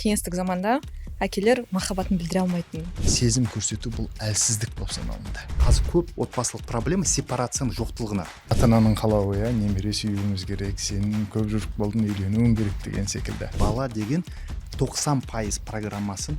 кеңестік заманда әкелер махаббатын білдіре алмайтын. Сезім көрсету бұл әлсіздік болып саналынды. Қазір көп отбасылық проблема сепарацияның жоқтылығына. Ата-ананың қалауы, немере сүюіміз керек, сен көп жұрт болдың, үйленуің керек деген секілді. Бала деген 90% программасын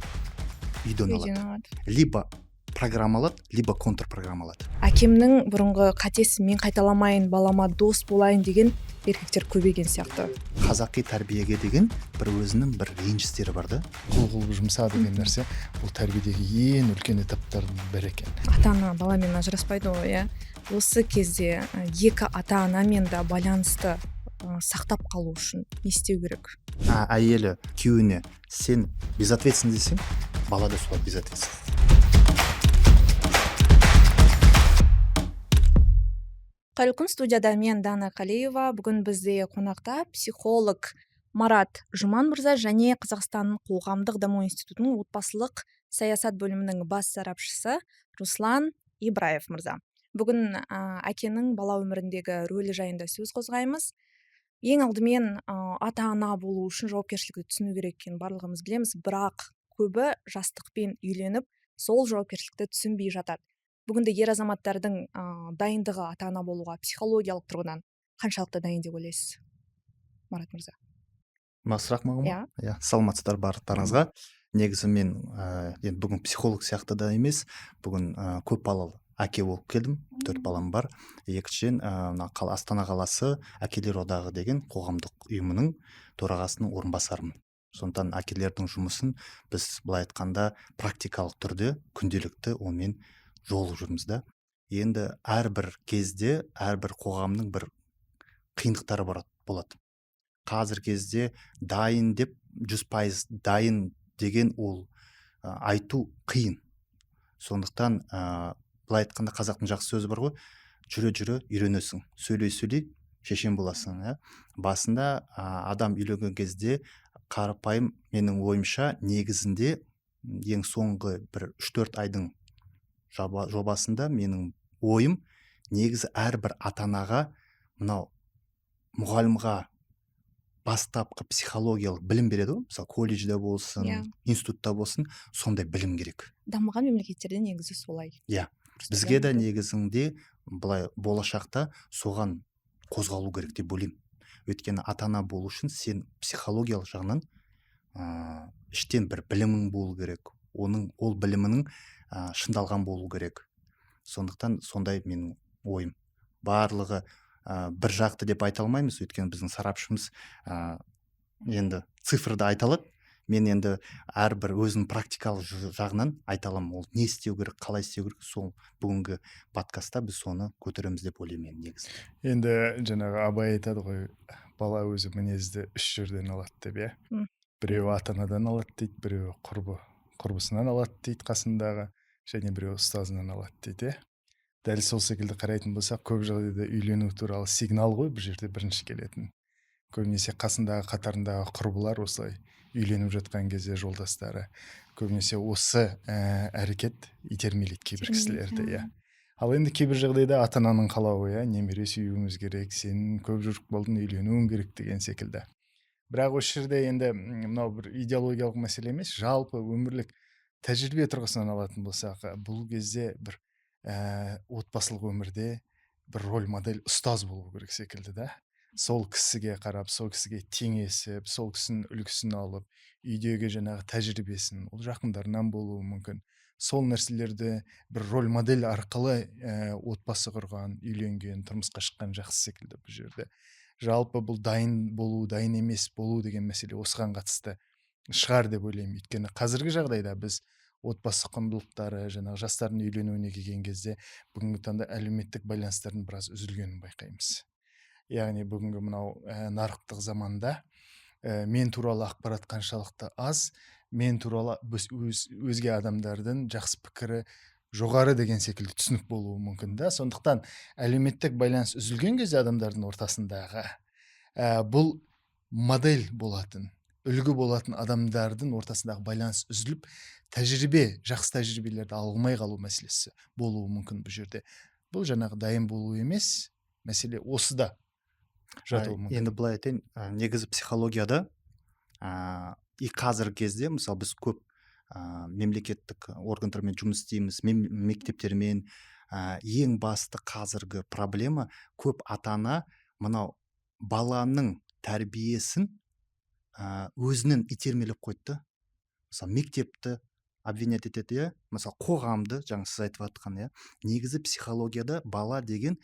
үйден алады. Либо программалады, либо контрпрограммалады. Әкемнің бұрынғы қатесін мен қайталамайын, балама дос болайын деген еркектер көбейген сияқты. Қазақи тәрбиеге деген бір өзінің бір ренжістері бар да. Құл қылып жұмса деген нәрсе бұл тәрбиедегі ең үлкен этаптардың бірі екен. Ата-ана баламен ажыраспайды ғой, осы кезде екі ата-анамен де байланысты сақтап қалу үшін не істеу керек? Әйелі күйеуіне сен безответственный десең, бала да солай безответственный. Қайырлы күн, студияда мен Дана Қалиева. Бүгін бізде қонақта психолог Марат Жұман мырза және Қазақстанның қоғамдық даму институтының отбасылық саясат бөлімінің бас сарапшысы Руслан Ибраев мырза. Бүгін әкенің бала өміріндегі рөлі жайында сөз қозғаймыз. Ең алдымен ата-ана болу үшін жауапкершілікті түсіну керек екенін барлығымыз білеміз, бірақ көбі жастықпен үйленіп, сол жауапкершілікті түсінбей жатады. Бүгінде ер азаматтардың дайындығы ата-ана болуға психологиялық тұрғыдан қаншалықты дайын деп ойлайсыз, Марат мырза? Сұрақ маған ма? Иә, саламатсыздар барлықтарыңызға. Негізі мен енді бүгін психолог сияқты да емес, бүгін көп балалы әке болып келдім, 4 балам бар. Екіншіден, Астана қаласы әкелер одағы деген қоғамдық ұйымының төрағасының орынбасарымын. Сондықтан әкелердің жұмысын біз былай айтқанда практикалық түрде күнделікті онымен жолы жүрміз да. Енді әрбір кезде, әрбір қоғамның бір қиындықтары болады. Қазір кезде дайын деп 100% дайын деген ол айту қиын. Сондықтан былай айтқанда қазақтың жақсы сөзі бар ғой, жүре-жүре үйренесің, сөйлей-сөйлей шешен боласың. Басында адам үйленген кезде қарапайым менің ойымша негізінде ең соңғы бір 3-4 айдың жобасында менің ойым негізі әрбір ата-анаға мынау мұғалімға бастапқы психологиялық білім береді ғой, мысалы колледжде болсын, институтта болсын, сондай білім керек. Дамыған мемлекеттерде негізі солай. Бізге де негізінде былай болашақта соған қозғалу керек деп ойлаймын. Өйткені ата-ана болу үшін сен психологиялық жағынан іштен бір білімің болу керек. Ол білімінің шындалған болу керек. Сондықтан сондай менің ойым. Барлығы бір жақты деп айта алмаймыз, өйткені біздің сарапшымыз енді цифрды айта алады. Мен енді әрбір өзінің практикалық жағынан айта аламын, ол не істеу керек, қалай істеу керек. Сол бүгінгі подкастта біз соны көтереміз деп ойлаймын негізі. Енді жаңағы Абай айтады ғой, бала өзі мінезді 3 жерден алады деп, біреу ата-анадан алады дейді, біреу құрбысынан алады дейді қасындағы, және біреу ұстазынан алады дейді. Дәл сол секілді қарайтын болсақ, көп жағдайда үйлену туралы сигнал ғой бір жерде бірінші келетін. Көбінесе қасындағы қатарындағы құрбылар осылай үйленіп жатқан кезде жолдастары. Көбінесе осы әрекет итермелейді кейбір кісілерді. Ал енді кейбір жағдайда ата-ананың қалауы, немере сүюіміз керек, сен көп жұрт болдың, үйленуің керек деген секілді. Бірақ осы жерде енді мынау бір идеологиялық мәселе емес, жалпы өмірлік тәжірибе тұрғысынан алатын болсақ, бұл кезде бір отбасылық өмірде бір роль модель ұстаз болу керек секілді да. Сол кісіге қарап, сол кісіге теңесіп, сол кісінің үлгісін алып, үйдегі жаңағы тәжірибесін, ол жақындарынан болуы мүмкін. Сол нәрселерді бір роль модель арқылы отбасы құрған, үйленген, тұрмысқа шыққан жақсы секілді бұл жерде. Жалпы бұл дайын болу, дайын емес болу деген мәселе осыған қатысты шығар деп ойлаймын. Өйткені қазіргі жағдайда біз отбасы құндылықтары, жаңағы жастардың үйленуіне келген кезде бүгінгі таңда әлеуметтік байланыстардың біраз үзілгенін байқаймыз. Яғни бүгінгі мынау нарықтық заманда мен туралы ақпарат қаншалықты аз, мен туралы өзге адамдардың жақсы пікірі жоғары деген секілді түсінік болуы мүмкін да. Сондықтан әлеуметтік байланыс үзілген кезде адамдардың ортасындағы бұл модель болатын, үлгі болатын адамдардың ортасындағы байланыс үзіліп, жақсы тәжірибелерді алмай қалу мәселесі болуы мүмкін бұл жерде. Бұл жаңағы дайын болу емес, мәселе осыда жатуы мүмкін. Енді былай айтайын, негізі психологияда И қазіргі кезде мысалы біз көп мемлекеттік органдармен жұмыс істейміз, мектептермен. Ең басты қазіргі проблема, көп ата-ана мынау баланың тәрбиесін өзінен итермелеп қойды. Мысалы мектепті обвинять етеді, иә, мысалы қоғамды, жаңа сіз айтып жатқан, иә, негізі психологияда бала деген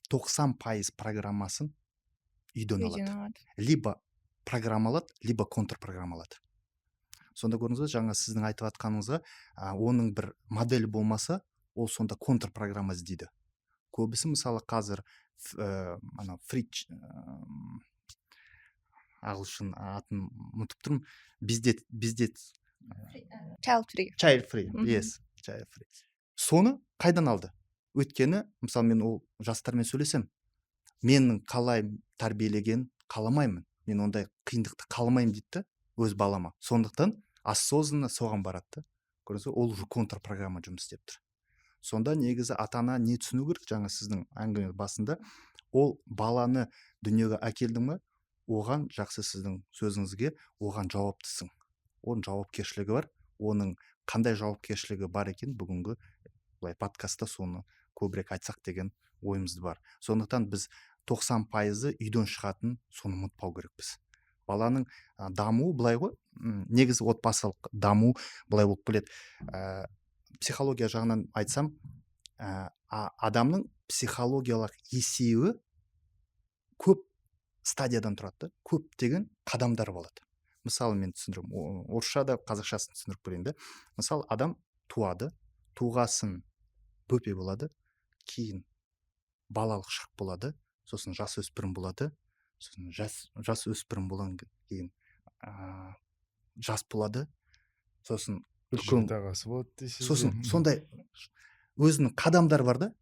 90% программасын үйден алады. Либо программалады, либо контрпрограммалады. Сонда көрдіңіз бе, жаңа сіздің айтып жатқаныңызға, оның бір модель болмаса, ол сонда контрпрограмма іздейді. Көбісі мысалы қазір ана Фрич, ағылшын атын ұмытып тұрмын, бездет Child free. Yes, child free. Соны қайдан алды? Өйткені, мысалы мен ол жастармен сөйлесем, менің қалай тәрбиелеген қаламаймын. Мен ондай қиындықты қаламаймын дейді өз балама. Сондықтан осознанно соған барады. Көрдіңіз бе, ол уже контрпрограмма жұмыс істеп тұр. Сонда негізі ата-ана не түсіну керек? Жаңа сіздің әңгімеңіз басында, ол баланы дүниеге әкелдің бе, оған, жақсы сіздің сөзіңізге, оған жауаптысың. Оның жауапкершілігі бар. Оның қандай жауапкершілігі бар екен, бүгінгі былай подкастта соны көбірек айтсақ деген ойымыз бар. Сондықтан біз 90% үйден шығатын, соны ұмытпау керекпіз. Баланың дамуы былай ғой, негізі отбасылық даму былай болып келеді. Психология жағынан айтсам, адамның психологиялық есеуі көп стадиядан тұрады, көптеген қадамдар болады. Мысалы мен түсіндірем, орысшада қазақшасын түсіндіріп берейін. Мысалы адам туады, туғасын бөпе болады, кейін балалық шақ болады, сосын жас өспірім болады, сосын жас өспірім болған кейін жас болады, сосын сондай өзінің қадамдар бар да.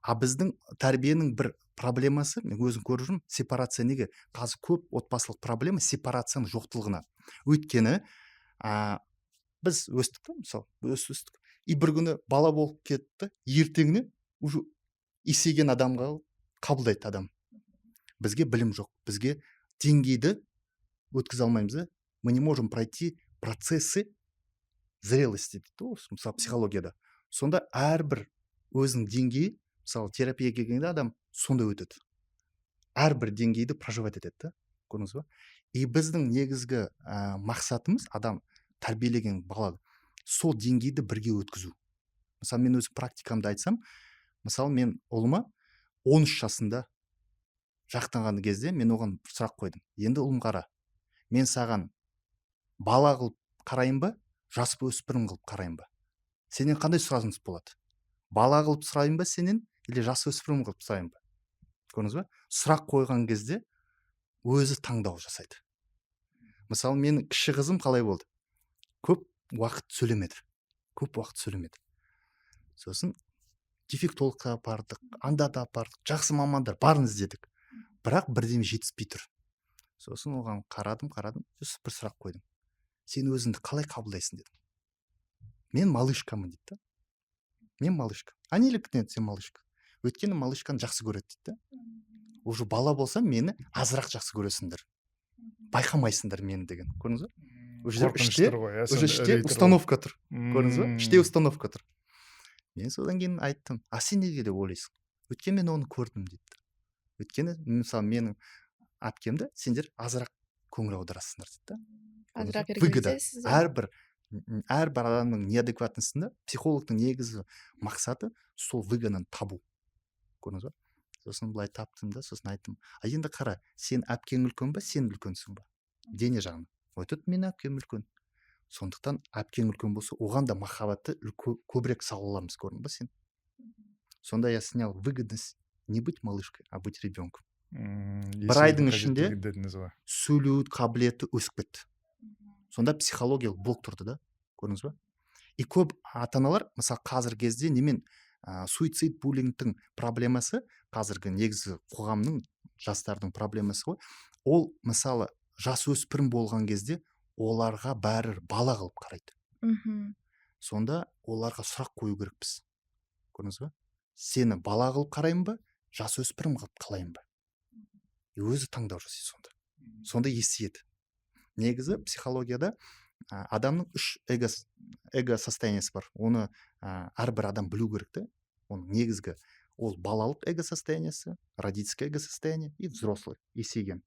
Біздің тәрбиенің бір проблемасы, мен өзім көріп жүрмін, сепарация. Неге? Қазір көп отбасылық проблема сепарацияның жоқтылығына. Өйткені біз өстік та, мысалы, өстік. И бір күні бала болып кетті, ертеңіне уже есейген адамға қабылдайды адам. Бізге білім жоқ, бізге деңгейді өткізе алмаймыз. Мы не можем пройти процессы зрелости дейді, мысалы психологияда. Сонда әрбір өзінің деңгейі, мысалы терапияға келгенде адам сонда өтеді. Әрбір деңгейді проживать етеді, көрдіңіз ба? И біздің негізгі мақсатымыз адам тәрбиелеген бала сол деңгейді бірге өткізу. Мысалы мен өз практикамды айтсам, мысалы мен ұлыма 13 жасында жақтанған кезде мен оған сұрақ қойдым. Енді ұлым қара, мен саған бала қылып қарайын ба, жас өспірім қылып қарайын ба? Сенен қандай сұраныс болады? Бала қылып сұрайын ба сенен, или жас өспірім қылып сұрайын ба? Көрдіңіз ба? Сұрақ қойған кезде өзі таңдау жасайды. Мысалы менің кіші қызым қалай болды? Көп уақыт сөйлемеді. Сосын дефектологқа бардық, анда да бардық, жақсы мамандар барын іздедік. Бірақ бірдеме жетіспей тұр. Сосын оған қарадым, бір сұрақ қойдым. Сен өзіңді қалай қабылдайсың дедім. Мен малышкамын дейді. Мен малышка. А неліктен сен малышка? Өйткені малышканы жақсы көреді дейді. Уже бала болсам мені азырақ жақсы көресіңдер. Байқамайсыңдар мені деген. Көрдіңіз бе? Уже іште установка тұр. Көрдіңіз бе? Іште установка тұр. Мен содан кейін айттым, а сен неге деп ойлайсың? Өйткені мен оны көрдім дейді. Өйткені мысалы менің әпкемді сендер азырақ көңіл аударасыңдар дейді. Азырақ выгода. Әрбір адамның неадекватностында психологтың негізі мақсаты сол выгоданы табу. Көрдіңіз ба? Сосын былай таптым да, сосын айттым, а енді қара, сен әпкең үлкен ба, сен үлкенсің ба? Дене жағынан. Өйтіп, мен әпкем үлкен. Сондықтан әпкең үлкен болса, оған да махаббатты көбірек салаламыз, көрдің ба сен? Сонда я снял выгодность не быть малышкой, а быть ребенком. Бір айдың ішінде сөйлеу қабілеті өсіп кетті. Сонда психологиялық блок тұрды да, көрдіңіз ба? И көп ата-аналар, мысалы қазіргі кезде немен суицид, буллингтің проблемасы, қазіргі негізі қоғамның, жастардың проблемасы ғой. Ол мысалы жас өспірім болған кезде оларға бәрі бала қылып қарайды. Сонда оларға сұрақ қою керекпіз. Көрдіңіз ба? Сені бала қылып қарайын ба, жас өспірім қылып қалайын ба? Өзі таңдау жасайды сонда. Сонда есейеді. Негізі психологияда адамның үш эго состояниесі бар. Оны әрбір адам білу керек та. Оның негізгі ол балалық эго состояниесі, родительское эго состояние и взрослый, есейген.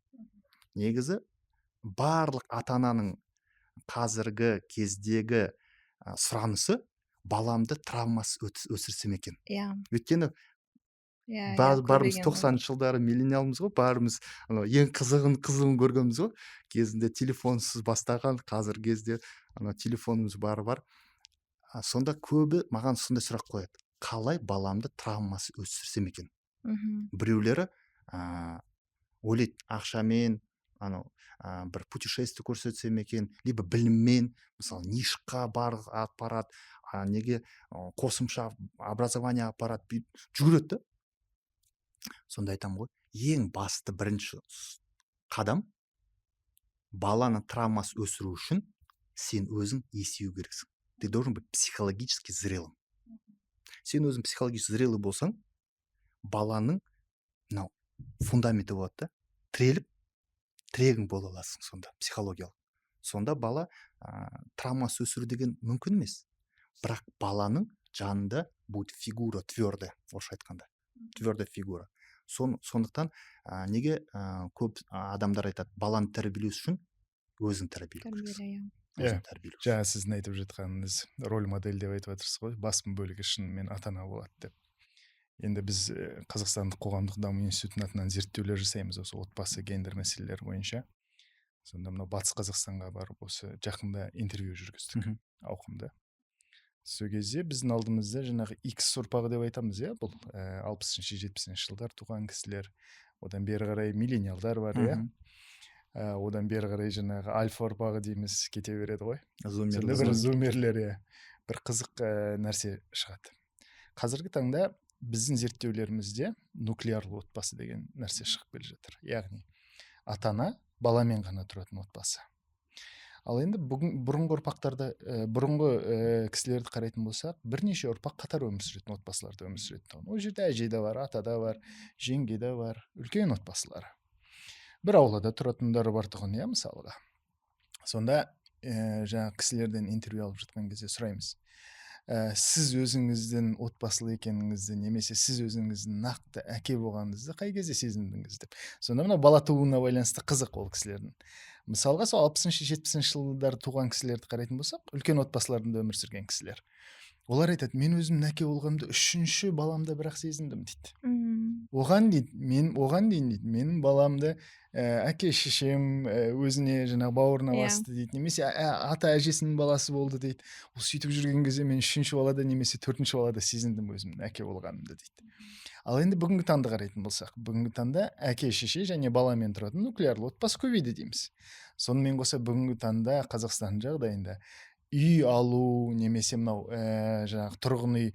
Негізі барлық ата-ананың қазіргі кездегі сұранысы баламды травмасыз өсірсем екен. Өйткені бәріміз 90-шы жылдары миллениалмыз ғой, бәріміз ең қызығын көргенбіз ғой. Кезінде телефонсыз бастаған, қазір кезде телефонымыз бар. Сонда көбі маған сондай сұрақ қояды. Қалай баламды травмасыз өсірсем екен? Біреулері ойлайды, ақшамен, бір путешествие көрсетсем екен, либо біліммен, мысалы нишқа апарат, неге қосымша образование апарат, жүгіреді. Сонда айтамын ғой, ең басты бірінші қадам баланы травмасыз өсіру үшін сен өзің есею керексің. Ты должен быть психологически зрелым. Сен өзің психологически зрелый болсаң, баланың фундаменті болады да, тірегің бола аласың сонда, психологиялық. Сонда бала травмасыз өсіру деген мүмкін емес. Бірақ баланың жанында будет фигура твердая, орысша айтқанда. Твердая фигура. Сондықтан неге көп адамдар айтады, баланы тәрбиелеу үшін өзің тәрбиелеу керексің. Жаңа сіздің айтып жатқаныңыз роль модель деп айтып жатырсыз ғой, басым бөлігі шынымен ата-ана болады деп. Енді біз Қазақстандық қоғамдық даму институтының атынан зерттеулер жасаймыз осы отбасы гендер мәселелері бойынша. Сонда мынау Батыс Қазақстанға барып осы жақында интервью жүргіздік, ауқымды. Сол кезде біздің алдымызда жаңағы X ұрпағы деп айтамыз, бұл 60-70 жылдар туған кісілер, одан бері қарай миллениалдар бар, одан бері қарай жаңағы альфа ұрпағы дейміз, кете береді ғой. Зумерлер, бір қызық нәрсе шығады. Қазіргі таңда біздің зерттеулерімізде нуклеарлы отбасы деген нәрсе шығып келе жатыр. Яғни ата-ана баламен ғана тұратын отбасы. Ал енді бұрынғы ұрпақтарды, бұрынғы кісілерді қарайтын болсақ, бірнеше ұрпақ қатар өмір сүретін отбасыларда өмір сүретін. Ол жерде әже де бар, ата да бар, жеңге де бар, үлкен отбасылары. Бір аулада тұратындары бар тұғын, мысалға. Сонда жаңа кісілерден интервью алып жатқан кезде сұраймыз. Сіз өзіңіздің отбасылы екеніңізді, немесе сіз өзіңіздің нақты әке болғаныңызды қай кезде сезіндіңіз деп. Сонда мына бала тууына байланысты қызық ол кісілердің. Мысалға сол 60-70 жылдар туған кісілерді қарайтын болсақ, үлкен отбасыларында өмір сүрген кісілер. Олар айтады, мен өзім әке болғанымды 3-ші баламда бірақ сезіндім дейді. Оған дейін дейді, менің баламды әке шешем өзіне жаңағы бауырына басты дейді, немесе ата әжесінің баласы болды дейді. Ол сөйтіп жүрген кезде мен 3-ші балада немесе 4-ші балада сезіндім өзімнің әке болғанымды дейді. Ал енді бүгінгі таңда қарайтын болсақ, бүгінгі таңда әке шеше және баламен тұратын нуклеарлы отбасы көбейді дейміз. Сонымен қоса бүгінгі таңда Қазақстан жағдайында үй алу немесе мынау жаңағы тұрғын үй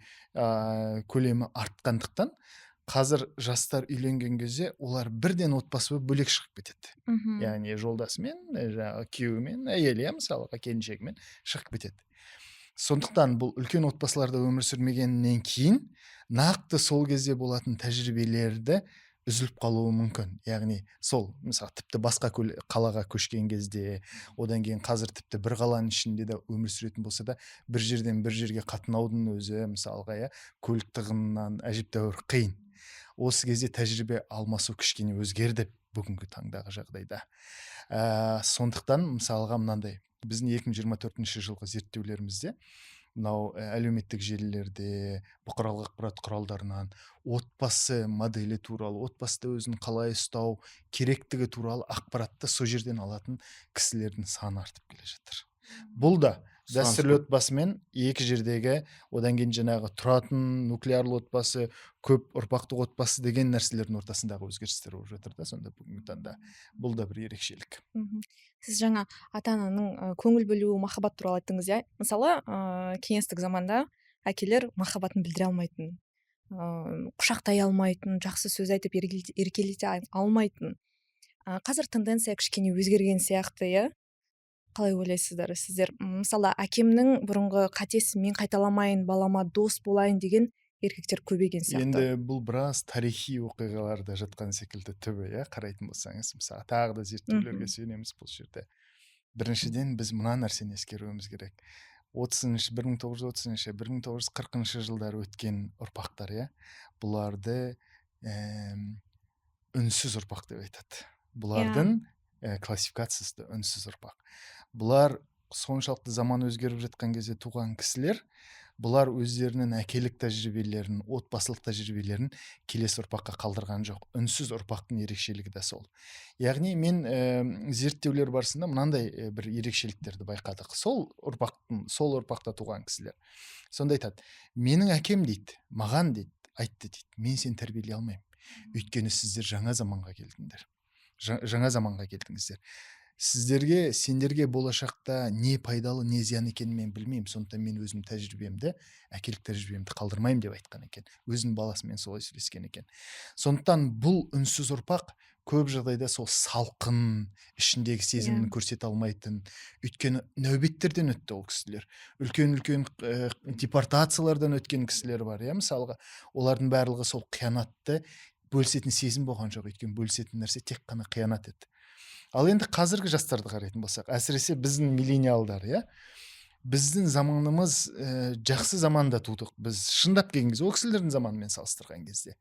көлемі артқандықтан қазір жастар үйленген кезде олар бірден отбасы бөлек шығып кетеді. Яғни жолдасымен, күйеуімен, әйелі, мысалға келіншегімен шығып кетеді. Сондықтан бұл үлкен отбасыларда өмір сүрмегеннен кейін нақты сол кезде болатын тәжірибелерді үзіліп қалуы мүмкін. Яғни сол, мысалы, тіпті басқа қалаға көшкен кезде, одан кейін қазір тіпті бір қаланың ішінде де өмір сүретін болса да, бір жерден бір жерге қатынаудың өзі, мысалға, көлік тығынынан әжептәуір қиын. Осы кезде тәжірибе алмасу кішкене өзгерді бүгінгі таңдағы жағдайда. Сондықтан, мысалға, мынандай, біздің 2024 жылғы зерттеулерімізде мынау әлеуметтік желілерде, бұқаралық ақпарат құралдарынан отбасы моделі туралы, отбасыда өзін қалай ұстау керектігі туралы ақпаратты сол жерден алатын кісілердің саны артып келе жатыр. Бұл да дәстүрлі отбасымен екі жердегі, одан кейін жаңағы тұратын нуклеарлы отбасы, көп ұрпақтық отбасы деген нәрселердің ортасындағы өзгерістер болып жатыр да, сонда бүгінгі таңда бұл да бір ерекшелік. Сіз жаңа ата-ананың көңіл бөлу, махаббат туралы айттыңыз, мысалы, кеңестік заманда әкелер махаббатын білдіре алмайтын, құшақтай алмайтын, жақсы сөз айтып еркелете алмайтын. Қазір тенденция кішкене өзгерген сияқты, қалай ойлайсыздар сіздер? Мысалы, әкемнің бұрынғы қатесін мен қайталамайын, балама дос болайын деген еркектер көбейген сияқты. Енді бұл біраз тарихи оқиғаларда жатқан секілді түбі, қарайтын болсаңыз, мысалы, тағы да зерттеулерге сүйенеміз бұл жерде. біріншіден біз мына нәрсені ескеруіміз керек. 1930 1940 жылдары өткен ұрпақтар, иә, бұларды үнсіз ұрпақ деп айтады. Бұлардың классификациясы да үнсіз ұрпақ. Бұлар соншалықты заман өзгеріп жатқан кезде туған кісілер, бұлар өздерінің әкелік тәжірибелерін, отбасылық тәжірибелерін келесі ұрпаққа қалдырған жоқ. Үнсіз ұрпақтың ерекшелігі де сол. Яғни мен зерттеулер барысында мынандай бір ерекшеліктерді байқадық. Сол ұрпақта туған кісілер сонда айтады: менің әкем дейді, маған дейді, айтты дейді, мен сені тәрбиелей алмаймын. Өйткені сіздер жаңа заманға келдіңдер. Жаңа заманға келдіңіздер. Сендерге болашақта не пайдалы, не зиян екенін мен білмеймін. Сондықтан мен өзім тәжірибемді, әкелік тәжірибемді қалдырмаймын деп айтқан екен. Өзінің баласымен солай сөйлескен екен. Сондықтан бұл үнсіз ұрпақ көп жағдайда сол салқын, ішіндегі сезімін көрсете алмайтын. Өйткені нәубеттерден өтті ол кісілер. Үлкен депортациялардан өткен кісілер бар, иә, мысалға. Олардың барлығы сол қиянатты бөлісетін сезім болған жоқ. Өйткені бөлісетін нәрсе тек қана қиянат еді. Ал енді қазіргі жастарды қарайтын болсақ, әсіресе біздің миллениалдар, иә, біздің заманымыз жақсы заманда тудық. Біз шындап келген кезде, ол кісілердің заманымен салыстырған кезде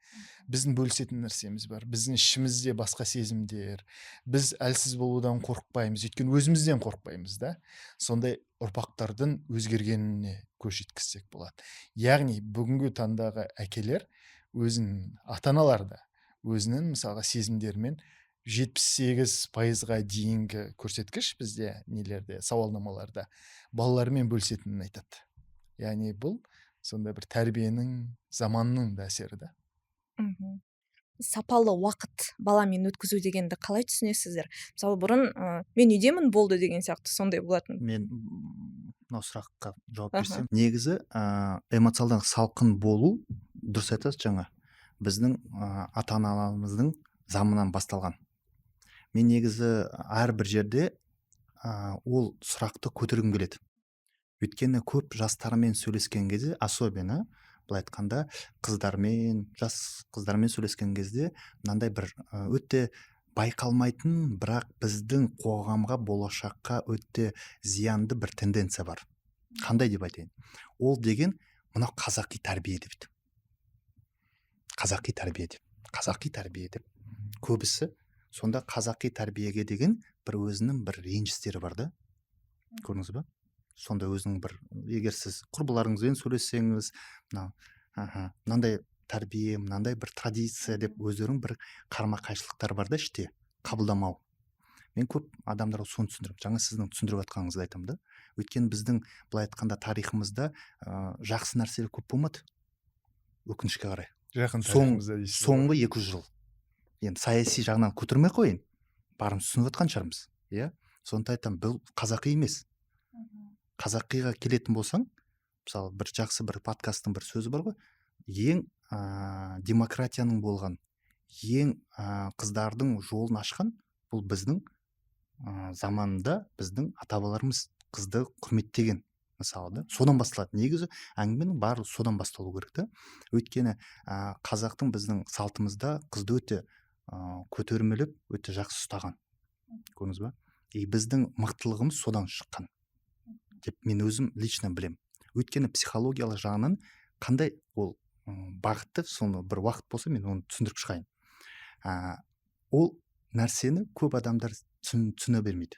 біздің бөлісетін нәрсеміз бар. Біздің ішімізде басқа сезімдер. Біз әлсіз болудан қорықпаймыз, өйткені өзімізден қорықпаймыз да. Сондай ұрпақтардың өзгергеніне көз жеткізсек болады. Яғни бүгінгі таңдағы әкелер өзінің, ата-аналар да өзінің мысалға сезімдерімен 78% дейінгі көрсеткіш бізде нелерде, сауалнамаларда балалармен бөлісетінін айтады. Яғни бұл сондай бір тәрбиенің, заманның да әсері да. Сапалы уақыт баламен өткізу дегенді қалай түсінесіздер? Мысалы, бұрын мен үйдемін болды деген сияқты сондай болатын. Мен мынау сұраққа жауап берсем, негізі эмоционалдық салқын болу, дұрыс айтасыз, жаңа біздің ата-аналарымыздың заманынан басталған. Мен негізі әрбір жерде ол сұрақты көтергім келеді. Өйткені көп жастармен сөйлескен кезде, особенно былай айтқанда жас қыздармен сөйлескен кезде мынандай бір өте байқалмайтын, бірақ біздің қоғамға, болашаққа өте зиянды бір тенденция бар. Қандай деп айтайын? Ол деген мынау қазақи тәрбие деп. Қазақи тәрбие деп. Көбісі сонда қазақи тәрбиеге деген бір өзінің бір ренжістері бар да. Көрдіңіз ба? Сонда өзінің бір, егер сіз құрбыларыңызбен сөйлессеңіз, мынандай тәрбие, мынандай бір традиция деп өздерінің бір қарама-қайшылықтар бар да іште, қабылдамау. Мен көп адамдарға соны түсіндіріп, жаңа сіздің түсіндіріп жатқаныңызды айтамын да. Өйткені біздің былай айтқанда тарихымызда жақсы нәрселер көп болмады. Өкінішке қарай. Соңғы 200 жыл. Енді саяси жағынан көтермей қойын, барымыз түсініп жатқан шығармыз, иә? Сонда айтамын, бұл қазақи емес. Қазақиға келетін болсаң, мысалы, бір жақсы бір подкасттың бір сөзі бар ғой, ең демократияның болған, ең қыздардың жолын ашқан, бұл біздің заманында біздің ата-бабаларымыз қызды құрметтеген, мысалы да. Содан басталады. Негізі әңгіменің барлығы содан басталу керек та. Өйткені қазақтың біздің салтымызда қызды өте көтермелеп, өте жақсы ұстаған. Көрдіңіз ба? Біздің мықтылығымыз содан шыққан деп мен өзім лично білем. Өйткені психологиялық жағынан қандай ол бағытты, соны бір уақыт болса мен оны түсіндіріп шығайын. Ол нәрсені көп адамдар түсіне бермейді.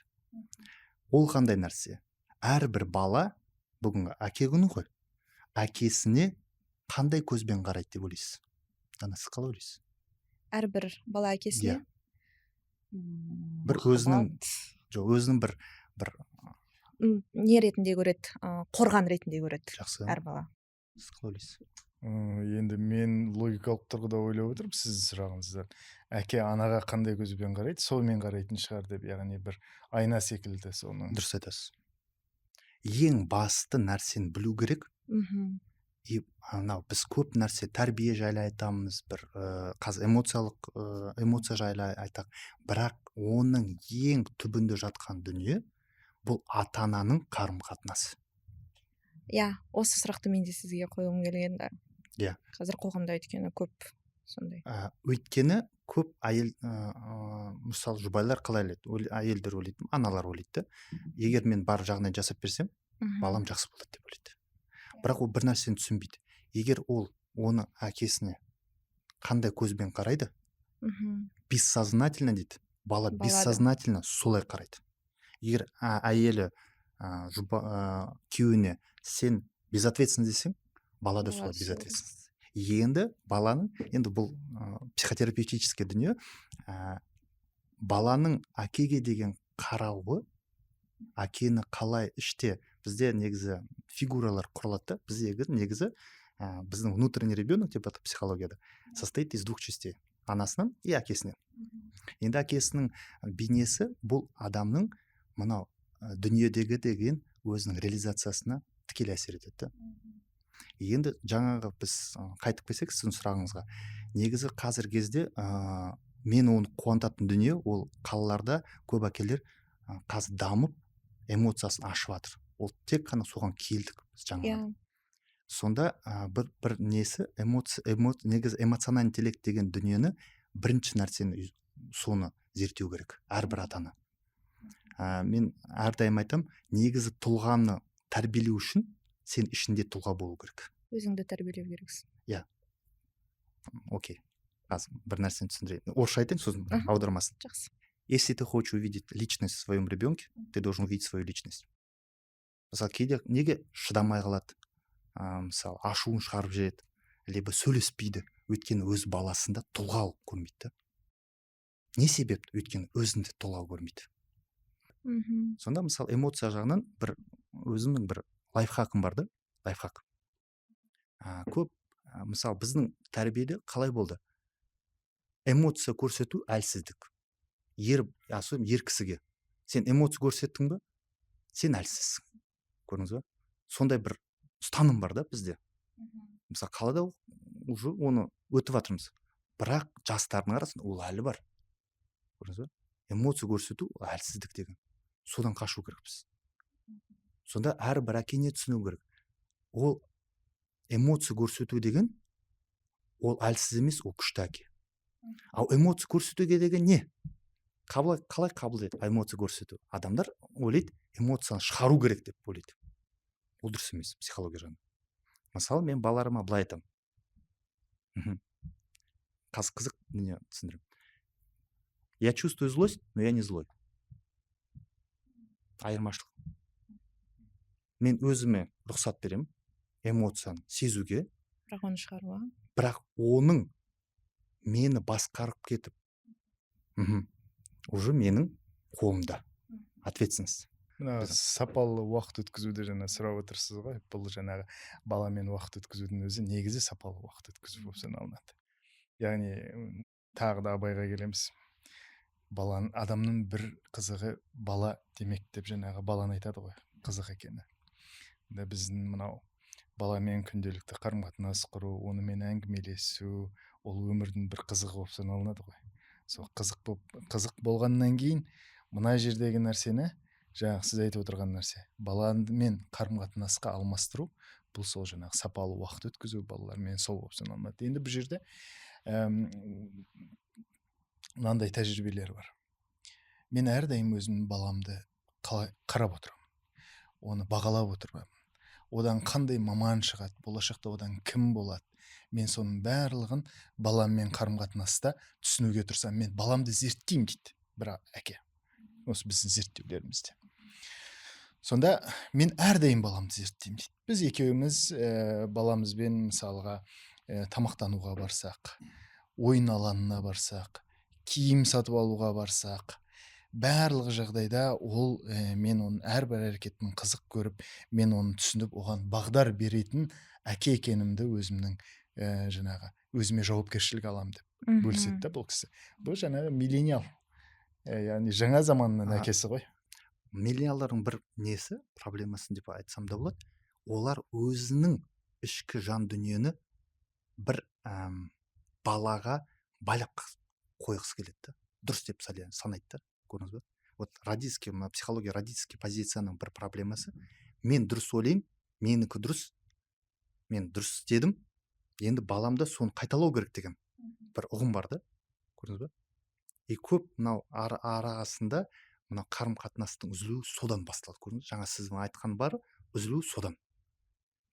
Ол қандай нәрсе? Әрбір бала, бүгінгі әке күні ғой, әкесіне қандай көзбен қарайды деп ойлайсыз? Сіз қалай ойлайсыз? Әрбір бала әкесіне? Бір өзінің бір не ретінде көреді? Қорған ретінде көреді. Жақсы. Әр бала. Сіз қалай ойлайсыз? Енді мен логикалық тұрғыда ойлап отырмын сіз сұрағыңыздан. Әке анаға қандай көзбен қарайды, солмен қарайтын шығар деп, яғни бір айна секілді соның. Дұрыс айтасыз. Ең басты нәрсені білу керек. Біз көп нәрсе тәрбие жайлы айтамыз, бір эмоция жайлы айтақ, бірақ оның ең түбінде жатқан дүние бұл ата-ананың қарым-қатынасы. Осы сұрақты мен де сізге қойғым келген. Қазір қоғамда өйткені көп сондай? Өйткені көп әйел мысалы жұбайлар қалай ойлайды, әйелдер ойлайды, аналар ойлайды да, егер мен бар жағынан жасап берсем, балам жақсы болады деп ойлайды. Бірақ ол бір нәрсені түсінбейді. Егер ол оны әкесіне қандай көзбен қарайды, бессознательно дейді, бала бессознательно солай қарайды. Егер әйелі күйеуіне сен безответственный десең, бала да солай безответственный. Енді баланың, енді бұл психотерапевтический дүние, баланың әкеге деген қарауы, әкені қалай іште, бізде негізі фигуралар құрылады. Біздегі негізі біздің внутренний ребенок деп атап психологияда состоит из двух частей: анасынан и әкесінен. Енді әкесінің бейнесі бұл адамның мынау дүниедегі деген өзінің реализациясына тікелей әсер етеді. Енді жаңағы біз қайтып келсек сіздің сұрағыңызға, негізі қазір кезде мен оны қуантатын дүние, ол қалаларда көп әкелер қазір дамып эмоциясын ашып жатыр. Ол тек қана соған келдік біз жаңағы. Сонда бір несі негізі эмоциональный интеллект деген дүниені бірінші нәрсені соны зерттеу керек әрбір атаны. Мен әрдайым айтам, негізі тұлғаны тәрбиелеу үшін сен ішінде тұлға болу керек. Өзіңді тәрбиелеу керексің. Иә. Окей. Қазір бір нәрсені түсіндірейін. Орысша айтайын, сосын аудармасын. Жақсы. Если ты хочешь увидеть личность в своем ребенке, ты должен увидеть свою личность. Мысалы, кейде неге шыдамай қалады? Мысалы, ашуын шығарып жібереді, либо сөйлеспейді, өйткені өз баласында тұлға көрмейді. Не себеп? Өйткені өзінде тұлға көрмейді. Сонда мысалы эмоция жағынан бір өзімнің бір лайфхакым бар да, лайфхак. Көп мысалы біздің тәрбиеде қалай болды? Эмоция көрсету әлсіздік. Ер кісіге сен эмоция көрсеттің бе, сен әлсізсің. Көрдіңіз ба? Сондай бір ұстаным бар да бізде. Мысалы қалада уже оны өтіп жатырмыз. Бірақ жастардың арасында ол әлі бар. Көрдіңіз ба? Эмоция көрсету әлсіздік деген. Содан қашу керекпіз. Сонда әрбір әкене түсіну керек. Ол эмоция көрсету деген ол әлсіз емес, ол күшті әке. Ал эмоция көрсетуге деген не? Қалай қабылдайды эмоция көрсету? Адамдар ойлайды, эмоцияны шығару керек деп ойлайды. Ол дұрыс емес психология жағынан. Мысалы, мен балаларыма былай айтамын. Қызық дүние түсіндірем. Я чувствую злость, но я не злой. Айырмашылық. Мен өзіме рұқсат беремін эмоцияны сезуге, Бірақ оны шығаруға. бірақ оның мені басқарып кетіп, уже менің қолымда. Ответственность. Сапалы уақыт өткізуді жаңа сұрап отырсыз ғой. Бұл жаңағы баламен уақыт өткізудің өзі негізі сапалы уақыт өткізу болып саналынады. Яғни тағы да абайға келеміз. Адамның бір қызығы бала демек деп жаңағы баланы айтады ғой, қызық екені. Біздің мынау баламен күнделікті қарым-қатынас құру, онымен әңгімелесу, ол өмірдің бір қызығы болып саналынады ғой. Сол қызық болғаннан кейін мына жердегі нәрсені, жаңағы сіз айтып отырған нәрсе, баламен қарым-қатынасқа алмастыру, бұл сол жаңағы сапалы уақыт өткізу балалармен сол болып саналынады. Енді бұл жерде мынандай тәжірибелер бар. Мен әрдайым өзімнің баламды қарап отырамын. Оны бағалап отырамын. Одан қандай маман шығады, болашақта одан кім болады. Мен соның барлығын баламмен қарым-қатынаста түсінуге тұрсам, мен баламды зерттеймін дейді бір әке. Осы біздің зерттеулерімізде. Сонда мен әрдайым баламды зерттеймін дейді. Біз екеуміз баламызбен мысалға тамақтануға барсақ, ойын алаңына барсақ, киім сатып алуға барсақ, барлық жағдайда ол мен оның әрбір әрекетін қызық көріп, мен оны түсініп, оған бағдар беретін әке екенімді өзімнің жаңағы өзіме жауапкершілік аламын деп бөліседі да бұл кісі. Бұл жаңағы миллениал, яғни жаңа заманның әкесі ғой. Миллениалдардың бір несі, проблемасын деп айтсам да болады. Олар өзінің ішкі жан дүниені бір балаға байлап қойғысы келеді. Дұрыс деп санайды. Көрдіңіз ба? Вот психология родительский позицияның бір проблемасы. Мен дұрыс ойлаймын, менікі дұрыс, мен дұрыс істедім, енді баламда соны қайталау керек деген бір ұғым бар да, көрдіңіз ба? Көп мынау арасында мынау қарым қатынастың үзілуі содан басталады, көрдіңіз, жаңа сіздің айтқан бар үзілуі содан.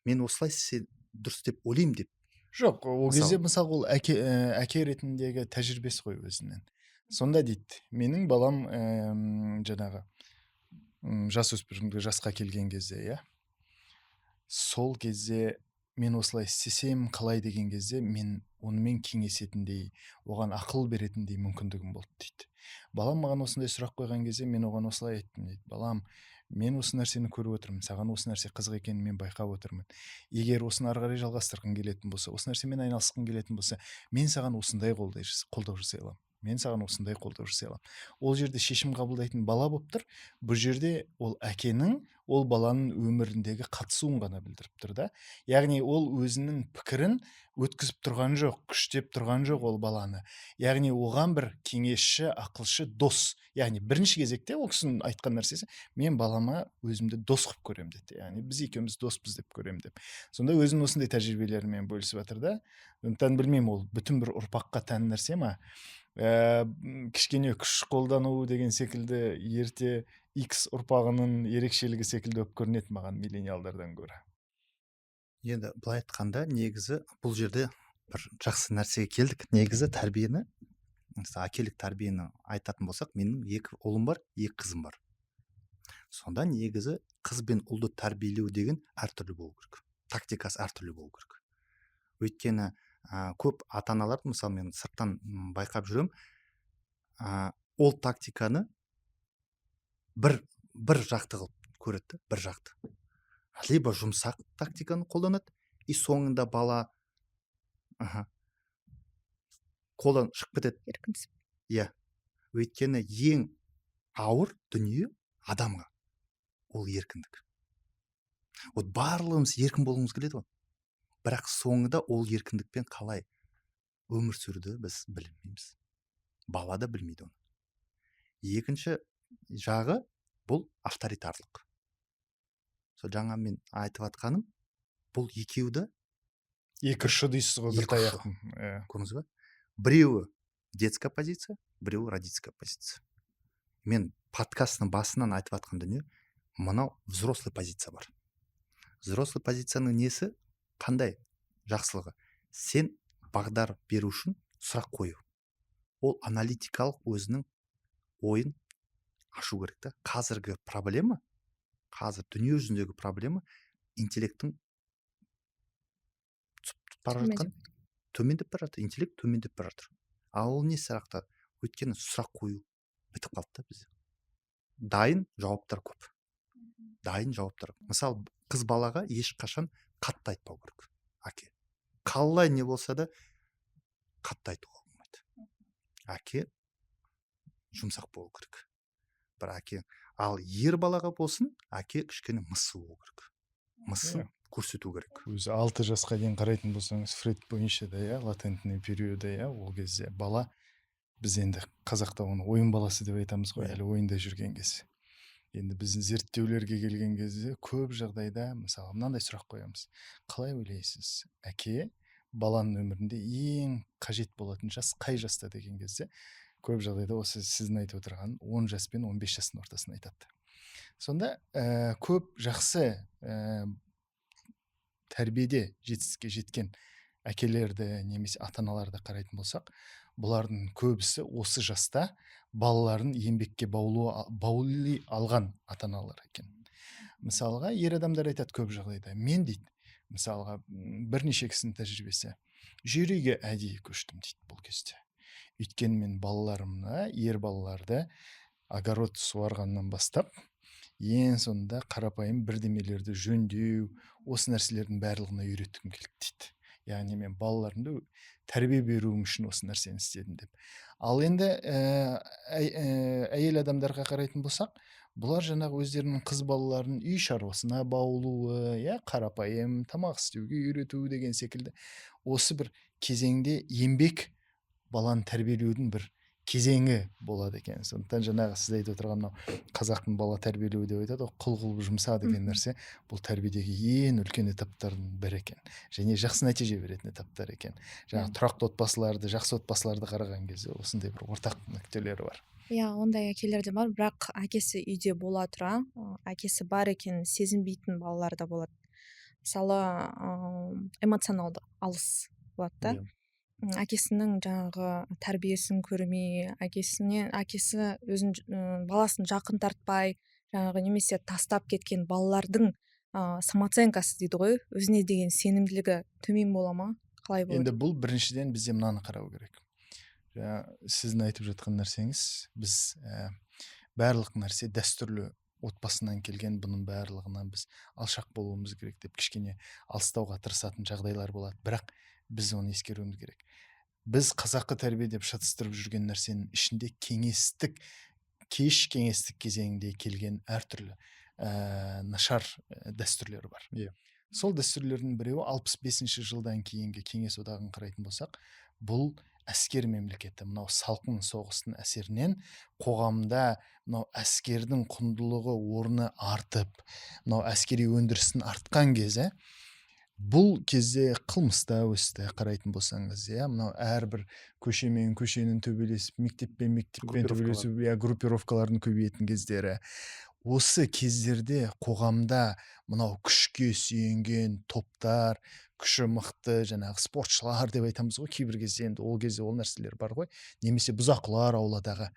Мен осылай сен дұрыс деп ойлаймын деп. Жоқ, ол кезде мысалы ол әке ретіндегі тәжірибесі ғой өзінен. Сонда дейді, менің балам жаңағы жасөспірімдік жасқа келген кезде, иә, сол кезде мен осылай істесем қалай деген кезде мен онымен кеңесетіндей, оған ақыл беретіндей мүмкіндігім болды дейді. Балам маған осындай сұрақ қойған кезде мен оған осылай айттым дейді. Балам, мен осы нәрсені көріп отырмын, саған осы нәрсе қызық екенін мен байқап отырмын. Егер осыны ары қарай жалғастырғың келетін болса, осы нәрсемен айналысқың келетін болса, мен саған осындай қолдау жасай аламын. Мен саған осындай қолдау жасай аламын. Ол жерде шешім қабылдайтын бала болып тұр. Бұл жерде ол әкенің ол баланың өміріндегі қатысуын ғана білдіріп тұр да. Яғни ол өзінің пікірін өткізіп тұрған жоқ, күштеп тұрған жоқ ол баланы. Яғни оған бір кеңесші, ақылшы, дос. Яғни бірінші кезекте ол кісінің айтқан нәрсесі, мен балама өзімді дос қылып көремін деді. Яғни біз екеуміз доспыз деп көремін деп. Сонда өзінің осындай тәжірибелерімен бөлісіп жатыр да. Сондықтан білмеймін, ол бүтін бір ұрпаққа тән нәрсе ма? Кішкене күш қолдану деген секілді ерте X ұрпағының ерекшелігі секілді болып көрінеді маған миллениалдардан гөрі. Енді былай айтқанда негізі бұл жерде бір жақсы нәрсеге келдік. Негізі тәрбиені, әкелік тәрбиені айтатын болсақ, менің 2 ұлым бар, 2 қызым бар. Сонда негізі қыз бен ұлды тәрбиелеу деген әртүрлі болу керек. Тактикасы әртүрлі болу керек. Өйткені көп ата-аналар, мысалы мен сырттан байқап жүрем, ол тактиканы бір жақты қылып көреді, бір жақты. Либо жұмсақ тактиканы қолданады, и соңында бала қолдан шығып кетеді. Еркінсіп. Иә. Өйткені ең ауыр дүние адамға ол еркіндік. Вот барлығымыз еркін болғымыз келеді ғой. Бірақ соңында ол еркіндікпен қалай өмір сүруді біз білмейміз. Бала да білмейді оны. Екінші жағы бұл авторитарлық. Жаңа мен айтып атқаным, бұл екеуді екі ұшы дейсіз ғой, бір таяқтың. Көрдіңіз ба? Біреуі детская позиция, біреуі родительская позиция. Мен подкасттың басынан айтып атқан дүние, мынау взрослый позиция бар. Взрослый позицияның несі қандай жақсылығы? Сен бағдар беру үшін сұрақ қою. Ол аналитикалық өзінің ойын ашу керек та. Қазіргі проблема, қазір дүние жүзіндегі проблема интеллекттің төмендеп бара жатыр. Интеллект төмендеп бара жатыр. Ал ол не сұрақта? Өйткені сұрақ қою бітіп қалды да бізде. Дайын жауаптар көп. Дайын жауаптар. Мысалы, қыз балаға ешқашан қатты айтпау керек. Әке. Қалай не болса да қатты айтуға болмайды. Әке жұмсақ болу керек. Бір әке. Ал ер балаға болсын, әке кішкене мысы болу керек. Мысын көрсету керек. Өзі 6 жасқа дейін қарайтын болсаңыз, Фрейд бойынша да, иә, латентный периоды, иә, ол кезде бала, біз енді қазақта оны ойын баласы деп айтамыз ғой, әлі ойында жүрген кезде. Енді біздің зерттеулерге келген кезде көп жағдайда, мысалы, мынандай сұрақ қоямыз. Қалай ойлайсыз, әке баланың өмірінде ең қажет болатын жас қай жаста деген кезде, көп жағдайда осы сіздің айтып отырған 10 жас пен 15 жастың ортасын айтады. Сонда көп жақсы тәрбиеде жетістікке жеткен әкелерді немесе ата-аналарды қарайтын болсақ, бұлардың көбісі осы жаста балаларын еңбекке баулай алған ата-аналар екен. Мысалға, ер адамдар айтады көп жағдайда, мен дейді, мысалға, бірнеше кісінің тәжірибесі, жер-үйге әдейі көштім дейді бұл кезде. Өйткені мен балаларымна, ер балаларды огород суарғаннан бастап, ең соңында қарапайым бірдемелерді жөндеу, осы нәрселердің барлығына үйреткім келді дейді. Яғни мен балаларымды тәрбие беруім үшін осы нәрсені істедім деп. Ал енді әйел адамдарға қарайтын болсақ, бұлар жаңағы өздерінің қыз балаларын үй шаруасына баулуы, қарапайым тамақ істеуге үйрету деген секілді осы бір кезеңде еңбек баланы тәрбиелеудің бір кезеңі болады екен. Сондықтан жаңағы сіз айтып отырған мынау қазақтың бала тәрбиелеуі деп айтады ғой, қыл қылып жұмса деген нәрсе бұл тәрбиедегі ең үлкен этаптардың бірі екен, және жақсы нәтиже беретін этаптар екен. Жаңағы тұрақты отбасыларды, жақсы отбасыларды қараған кезде осындай бір ортақ нүктелері бар. Иә, ондай әкелер де бар, бірақ әкесі үйде бола тұра, әкесі бар екенін сезінбейтін балалар да болады. Мысалы, эмоционалды алыс болады да. Әкесінің жаңағы тәрбиесін көрмей, әкесі өзін баласын жақын тартпай, жаңағы немесе тастап кеткен балалардың самооценкасы дейді ғой, өзіне деген сенімділігі төмен бола ма? Қалай болады? Енді бұл біріншіден бізде мынаны қарау керек. Сіздің айтып жатқан нәрсеңіз, біз барлық нәрсе дәстүрлі отбасынан келген, бұның барлығынан біз алшақ болуымыз керек деп кішкене алыстауға тырысатын жағдайлар болады, бірақ біз оны ескеруіміз керек. Біз қазақы тәрбие деп шатыстырып жүрген нәрсенің ішінде кеңестік кезеңде келген әртүрлі нашар дәстүрлер бар. Сол дәстүрлердің біреуі 65 жылдан кейінгі кеңес одағын қарайтын болсақ, бұл әскер мемлекеті, мынау салқын соғыстың әсерінен қоғамда мынау әскердің құндылығы орны артып, мынау әскери өндірістің артқан кезі, бұл кезде қылмыста өсті қарайтын болсаңыз, мынау әрбір көшемен көшенің төбелесіп, мектеппен төбелесіп, группировкалардың көбейетін кездері. Осы кездерде қоғамда мынау күшке сүйенген топтар, күші мықты жаңағы спортшылар деп айтамыз ғой, кейбір кезде енді ол кезде ол нәрселер бар ғой, немесе бұзақылар ауладағы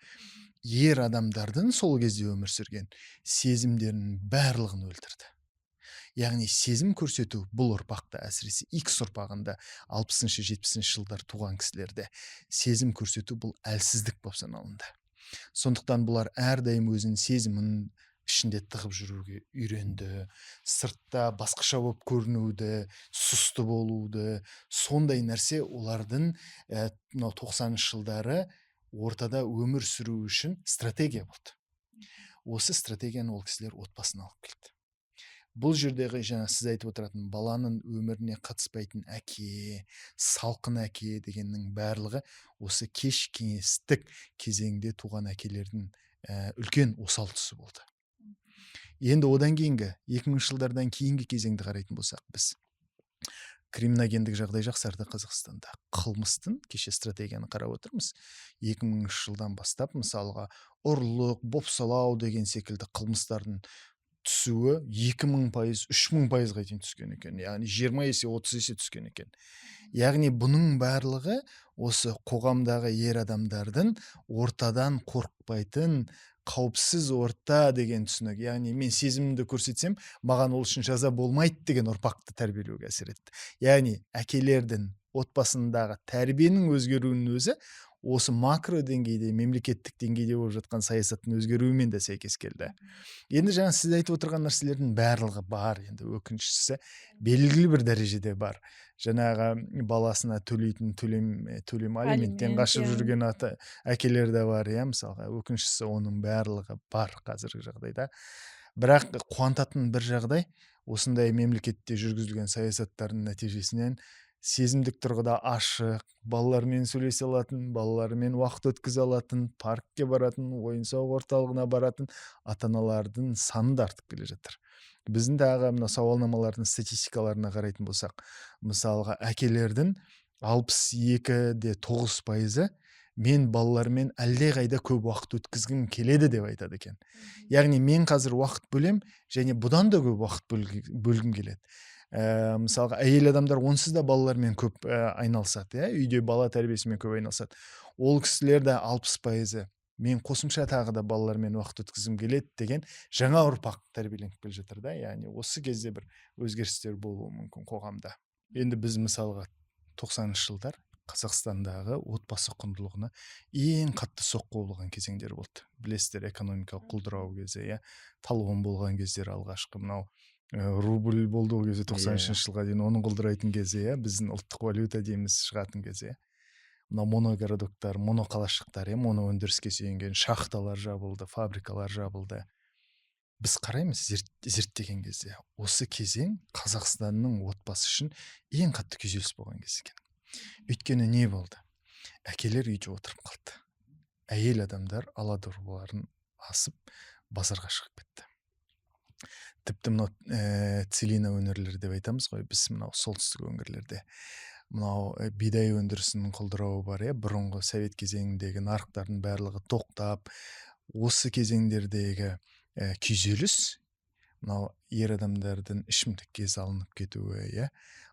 ер адамдардың сол кезде өмір сүрген сезімдерінің барлығын өлтірді. Яғни сезім көрсету бұл ұрпақта, әсіресе X ұрпағында 60-70 жылдар туған кісілерде сезім көрсету бұл әлсіздік болып саналынды. Сондықтан бұлар әрдайым өзінің сезімін ішінде тығып жүруге үйренді, сыртта басқаша болып көрінуді, сұсты болуды, сондай нәрсе олардың 90 жылдары ортада өмір сүру үшін стратегия болды. Осы стратегияны ол кісілер отбасына алып келді. Бұл жердегі жаңа сіз айтып отыратын баланың өміріне қатыспайтын әке, салқын әке дегеннің барлығы осы кеш кеңестік кезеңде туған әкелердің үлкен осал тұсы болды. Енді одан кейінгі 2000 жылдардан кейінгі кезеңді қарайтын болсақ, біз криминогендік жағдай жақсарды Қазақстанда. Қылмыстың кеше стратегияны қарап отырмыз. 2000 жылдан бастап мысалға ұрлық, бопсалау деген секілді қылмыстардың түсуі 2000%, 3000%-ға дейін түскен екен. Яғни 20 есе, 30 есе түскен екен. Яғни бұның барлығы осы қоғамдағы ер адамдардың ортадан қорықпайтын қауіпсіз орта деген түсінік. Яғни мен сезімімді көрсетсем, маған ол үшін жаза болмайды деген ұрпақты тәрбиелеуге әсер етті. Яғни әкелердің отбасындағы тәрбиенің өзгеруінің өзі осы макро деңгейде, мемлекеттік деңгейде болып жатқан саясаттың өзгеруімен де сәйкес келді. Енді жаңа сіз айтып отырған нәрселердің барлығы бар, енді өкініштісі белгілі бір дәрежеде бар. Жаңағы баласына төлейтін төлем алименттен қашып жүрген әкелер де бар, мысалға өкініштісі оның барлығы бар қазіргі жағдайда. Бірақ қуантатын бір жағдай, осындай мемлекетте жүргізілген саясаттардың нәтижесінен сезімдік тұрғыда ашық, балалармен сөйлесе алатын, балалармен уақыт өткізе алатын, паркке баратын, ойын-сауық орталығына баратын ата-аналардың саны да артып келе жатыр. Біздің тағы мына сауалнамалардың статистикаларына қарайтын болсақ, мысалға әкелердің 62.9% мен балалармен әлдеқайда көп уақыт өткізгім келеді деп айтады екен. Яғни мен қазір уақыт бөлем, және бұдан да көп уақыт бөлгім келеді. Мысалға әйел адамдар онсыз да балалармен көп айналысады, үйде бала тәрбиесімен көп айналысады. Ол кісілер де 60% мен қосымша тағы да балалармен уақыт өткізгім келеді деген жаңа ұрпақ тәрбиеленіп келе жатыр да. Яғни осы кезде бір өзгерістер болуы мүмкін қоғамда. Енді біз мысалға 90 жылдар Қазақстандағы отбасы құндылығына ең қатты соққы болған кезеңдер болды. Білесіздер, экономикалық құлдырау кезі, талон болған кездер алғашқы, мынау рубль болды ол кезде 90 жылға дейін, оның құлдырайтын кезі, біздің ұлттық валюта дейміз шығатын кезі. Мынау моногородоктар, моноқалашықтар, моноөндіріске сүйенген шахталар жабылды, фабрикалар жабылды. Біз қараймыз зерттеген кезде, осы кезең Қазақстанның отбасы үшін ең қатты күйзеліс болған кез екен. Өйткені не болды? Әкелер үйде отырып қалды. әйел адамдар ала дорбаларын асып базарға шығып кетті. Тіпті мынау целина өңірлері деп айтамыз ғой біз, мынау солтүстік өңірлерде мынау бидай өндірісінің құлдырауы бар, бұрынғы совет кезеңіндегі нарықтардың барлығы тоқтап, осы кезеңдердегі күйзеліс, мынау ер адамдардың ішімдікке салынып кетуі,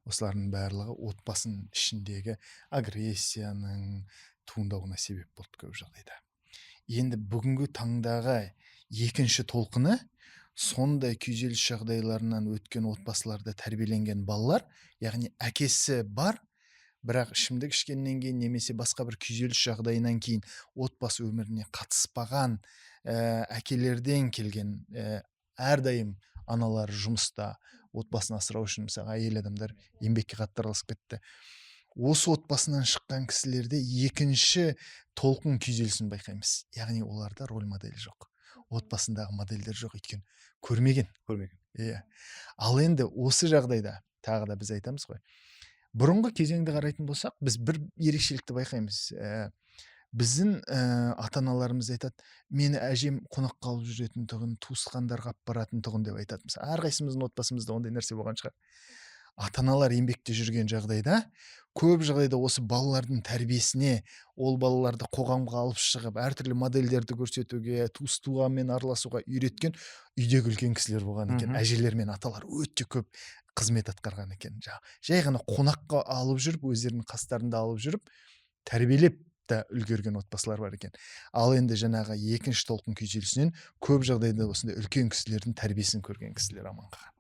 осылардың барлығы отбасының ішіндегі агрессияның туындауына себеп болды көп жағдайда. Енді бүгінгі таңдағы екінші толқыны сондай күйзеліс жағдайларынан өткен отбасыларда тәрбиеленген балалар, яғни әкесі бар, бірақ ішімдік ішкеннен кейін немесе басқа бір күйзеліс жағдайынан кейін отбасы өміріне қатыспаған әкелерден келген, әрдайым аналар жұмыста, отбасын асырау үшін мысалы әйел адамдар еңбекке қатты араласып кетті. Осы отбасынан шыққан кісілерде екінші толқын күйзелісін байқаймыз. Яғни оларда роль модель жоқ. Отбасындағы модельдер жоқ, өйткені көрмеген. Ал енді осы жағдайда тағы да біз айтамыз ғой. Бұрынғы кезеңді қарайтын болсақ, біз бір ерекшелікті байқаймыз. Біздің ата-аналарымыз айтады, мені әжем қонаққа алып жүретін тұғын, туысқандарға алып баратын тұғын деп айтады. Мысалы, әрқайсымыздың отбасымызда ондай нәрсе болған шығар. Ата-аналар еңбекте жүрген жағдайда, көп жағдайда осы балалардың тәрбиесіне, ол балаларды қоғамға алып шығып, әртүрлі модельдерді көрсетуге, туыс-туғанмен араласуға үйреткен үйдегі үлкен кісілер болған екен. Әжелер мен аталар өте көп қызмет атқарған екен. Жай ғана қонаққа алып жүріп, өздерінің қастарында алып жүріп, тәрбиелеп та үлгерген отбасылар бар екен. Ал енді жаңағы екінші толқын күйзелісінен көп жағдайда осындай үлкен кісілердің тәрбиесін көрген кісілер аман қалған.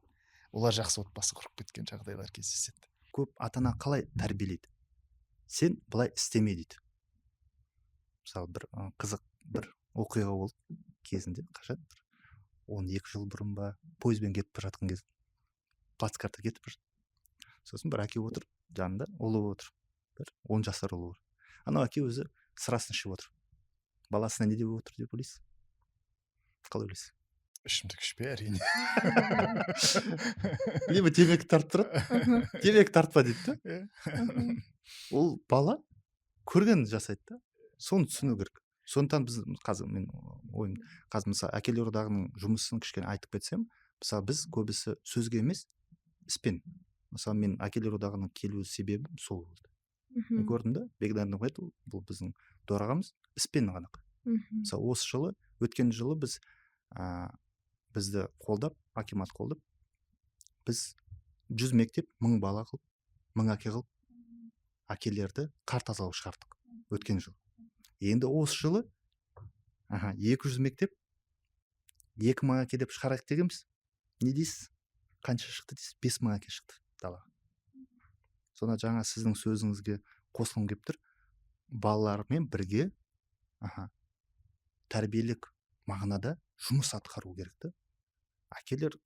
Олар жақсы отбасы құрып кеткен жағдайлар кездеседі. Көп ата-ана қалай тәрбиелейді? Сен былай істеме дейді. Мысалы, бір қызық бір оқиға болды кезінде, қашан 12 жыл бұрын ба, пойызбен кетіп бара жатқан кезде, плацкартта кетіп бара жатыр. Сосын бір әке отыр, жанында ұлы отыр, бір 10 жасар ұлы бар. Анау әке өзі сырасын ішіп отыр. Баласына не деп отыр деп ойлайсыз? Қалай ойлайсыз? Ішімдік ішпе, әрине. Либо темекі тартып тұрады, темекі тартпа дейді. Ол бала көрген жасайды да, соны түсіну керек. Сондықтан біз қазір, мен ойым, қазір мысалы әкелер одағының жұмысын кішкене айтып кетсем, мысалы біз көбісі сөзге емес, іспен. Мысалы мен әкелер одағының келу себебім сол болды. Мен көрдім да, Бегданов айтты, бұл біздің төрағамыз іспен ғана. Мысалы осы жылы, өткен жылы біз бізді қолдап, акимат қолдап, біз 100 мектеп 1000 бала қылып, 1000 әке қылып, әкелерді қар тазалау шығардық өткен жыл. Енді осы жылы 200 мектеп 2000 әке деп шығарайық дегенбіз. Не дейсіз? Қанша шықты дейсіз? 5000 әке шықты далаға. Сонда жаңа сіздің сөзіңізге қосылым келіп тұр. Балалармен бірге тәрбиелік мағынада жұмыс атқару керек. Әкелер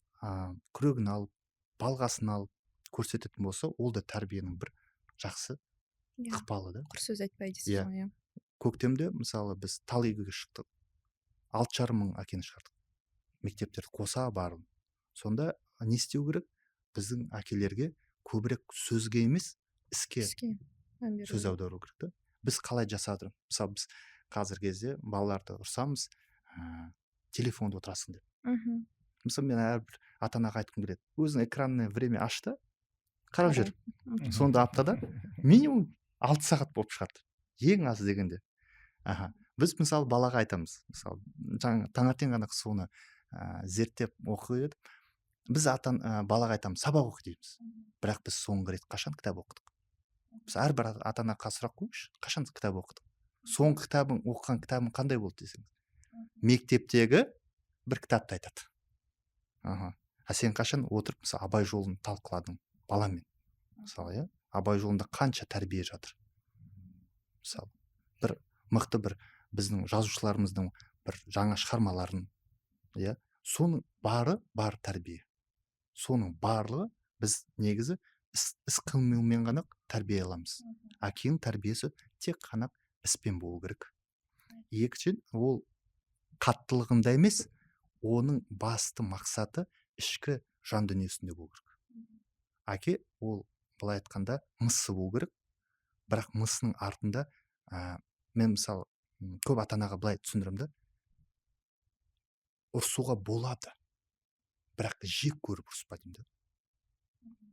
күрегін алып, балғасын алып көрсететін болса, ол да тәрбиенің бір жақсы ықпалы да. Құр сөз айтпай дейсіз ғой. Көктемде мысалы біз тал егуге шықтық. 6500 әкені шығардық. Мектептерді қоса барын. Сонда не істеу керек? Біздің әкелерге көбірек сөзге емес, іске сөз аудару керек. Біз қалай жасадық? Мысалы біз қазір кезде балаларды ұрсамыз, телефонда отырасың деп. Мысалы мен әрбір ата-анаға айтқым келеді. Өзің экранное время ашты, қарап жүр. Сонда аптада минимум 6 сағат болып шығады. Ең аз дегенде. Біз мысалы балаға айтамыз. Мысалы таңертең ғана соны зерттеп оқиды. Біз балаға айтамыз, сабақ оқы дейміз. Бірақ біз соңғы рет қашан кітап оқыдық? Біз әрбір ата-анаға сұрақ қойыңызшы, қашан кітап оқыдық? Соңғы кітабың, оқыған кітабың қандай болды десеңіз? Мектептегі бір кітапты айтады. Сен қашан отырып, мысалы, Абай жолын талқыладың баламен? Мысалы, Абай жолында қанша тәрбие жатыр? Мысалы, бір мықты бір біздің жазушыларымыздың бір жаңа шығармаларын, соның бар тәрбие. Соның барлығы біз негізі іс-қимылмен ғана тәрбие аламыз. Әкенің тәрбиесі тек қана іспен болу керек. Екіншіден, ол қаттылығында емес, оның басты мақсаты ішкі жан дүниесінде болу керек. Әке ол былай айтқанда мысы болу керек, бірақ мысының артында мен мысалы көп ата анаға былай түсіндіремін да, ұрсуға болады, бірақ жек көріп ұрыспа деймін да.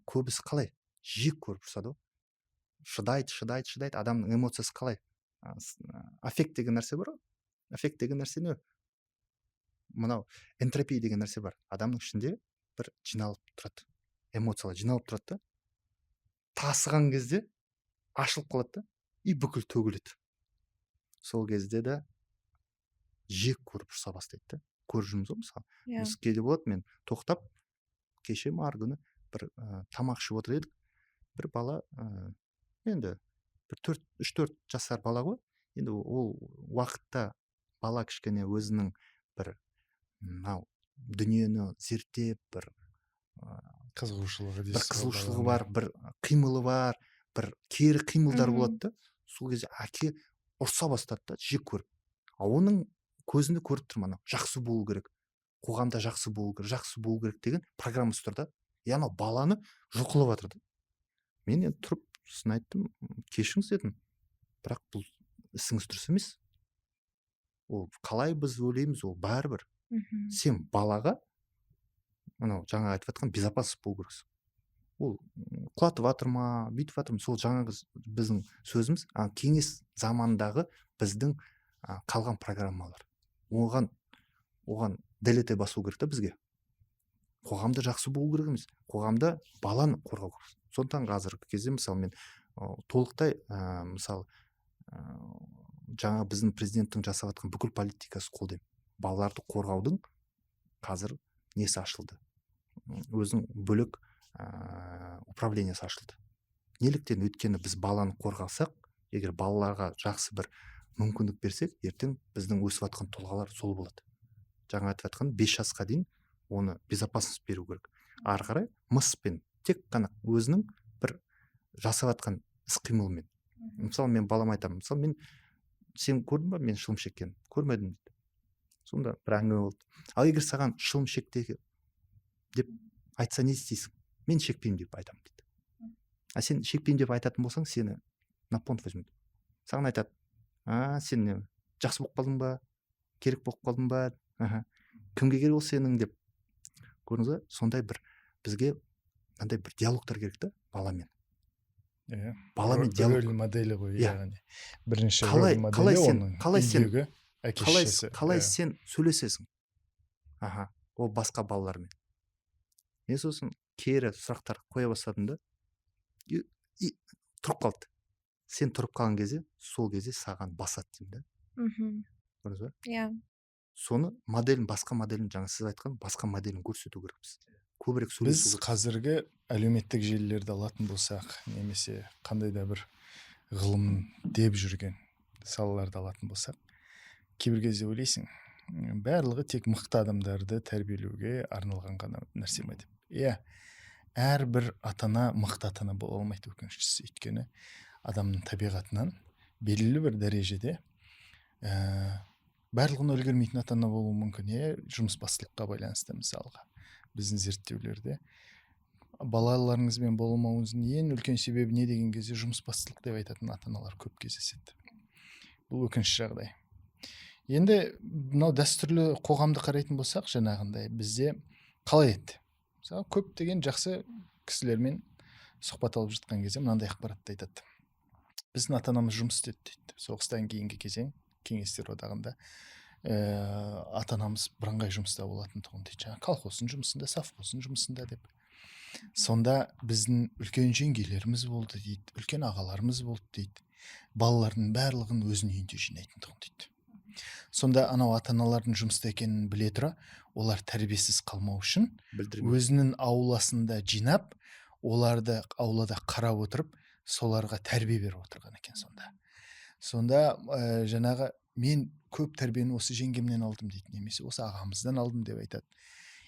Көбісі қалай жек көріп ұрсады ғой, шыдайды, адамның эмоциясы қалай. Аффект деген нәрсе бар ғой. Аффект деген нәрсе не? Мынау энтропия деген нәрсе бар. Адамның ішінде бір жиналып тұрады, эмоциялар жиналып тұрады да, тасыған кезде ашылып қалады да, и бүкіл төгіледі. Сол кезде де жек көріп ұрса бастайды да. Көріп жүрміз ғой мысалы. Біз кейде болады, мен тоқтап, кеше арғы күні бір тамақ ішіп отыр едік. Бір бала, енді бір 3-4 жасар бала ғой. Енді ол уақытта бала кішкене өзінің бір мынау дүниені зерттеп, бір қызығушылығы бар, бір қимылы бар, бір кері қимылдар болады да. Сол кезде әке ұрса бастады да, жек көріп. Оның көзінде көріп тұрмын, жақсы болу керек, қоғамда жақсы болу керек деген программасы тұр да. Яғни баланы жұлқылап жатыр да. Мен енді тұрып сын айттым, кешіріңіз дедім, бірақ бұл ісіңіз дұрыс емес. Ол қалай біз ойлаймыз, ол бәрібір. Сен балаға мынау жаңа айтып жатқан безопасность болу керексің. Ол құлатып жатыр ма, бүйтіп жатыр ма, сол жаңағы біздің сөзіміз кеңес замандағы біздің қалған программалар. Оған дәлете басу керек та бізге. Қоғамда жақсы болу керек емес, қоғамда баланы қорғау керек. Сондықтан қазіргі кезде мысалы мен толықтай мысалы жаңа біздің президенттің жасап жатқан бүкіл политикасы қолдаймын. Балаларды қорғаудың қазір несі ашылды, өзінің бөлек управлениясы ашылды. Неліктен? Өйткені біз баланы қорғасақ, егер балаларға жақсы бір мүмкіндік берсек, ертең біздің өсіп жатқан тұлғалар сол болады. Жаңа айтып жатқан 5 жасқа дейін оны безопасность беру керек. Ары қарай мыспен тек қана өзінің бір жасап жатқан іс-қимылымен. Мысалы мен балама айтамын, мысалы сен көрдің ба мен шылым шеккенін? Көрмедім дейді. Сонда бір әңгіме болды. Ал егер саған шылым шектегі деп айтса не істейсің? Мен шекпеймін деп айтамын дейді. А сен шекпеймін деп айтатын болсаң, сені на понт возьмут. Саған айтады, сен не, жақсы болып қалдың ба? Керек болып қалдың ба? Кімге керек ол сенің деп. Көрдіңіз ба? Сондай бір бізге мынандай бір диалогтар керек та баламен. Баламен диалог. Рөл моделі ғой, яғни. Бірінші рөл моделі оның үйдегі әке-шешесі. Қалай сен сөйлесесің? Ол басқа балалармен. Мен сосын кері сұрақтар қоя бастадым да, и тұрып қалды. Сен тұрып қалған кезде, сол кезде саған басады деймін да. Көрдіңіз ба? Иә. Соны басқа моделін, жаңа сіз айтқан басқа моделін көрсету керекпіз. Көбірек сөйлесу. Біз қазіргі әлеуметтік желілерді алатын болсақ, немесе қандай да бір ғылым деп жүрген салаларды алатын болсақ, кейбір кезде ойлайсың, барлығы тек мықты адамдарды тәрбиелеуге арналған ғана нәрсе ме деп. Иә, әрбір ата-ана мықты ата-ана бола алмайды, өкініштісі. Өйткені адамның табиғатынан белгілі бір дәрежеде барлығына үлгермейтін ата-ана болуы мүмкін. Жұмысбастылыққа байланысты мысалға. Біздің зерттеулерде балаларыңызбен болмауыңыздың ең үлкен себебі не деген кезде жұмысбастылық деп айтатын ата-аналар көп кездеседі. Бұл өкінішті жағдай. Енді мынау дәстүрлі қоғамды қарайтын болсақ, жаңағындай бізде қалай еді? Мысалы, көптеген жақсы кісілермен сұхбат алып жатқан кезде мынандай ақпаратты айтады. Біздің ата-анамыз жұмыс істеді дейді. Соғыстан кейінгі кезең, кеңестер одағында ата-анамыз бірыңғай жұмыста болатын тұғын дейді. Колхоздың жұмысында, совхоздың жұмысында деп. Сонда біздің үлкен жеңгелеріміз болды дейді, үлкен ағаларымыз болды дейді. Балалардың барлығын өзінің үйінде жинайтын тұғын дейді. Сонда анау ата-аналардың жұмыста екенін біле тұра, олар тәрбиесіз қалмау үшін өзінің ауласында жинап, оларды аулада қарап отырып, соларға тәрбие беріп отырған екен сонда. Сонда жаңағы мен көп тәрбиені осы жеңгемнен алдым дейді, немесе осы ағамыздан алдым деп айтады.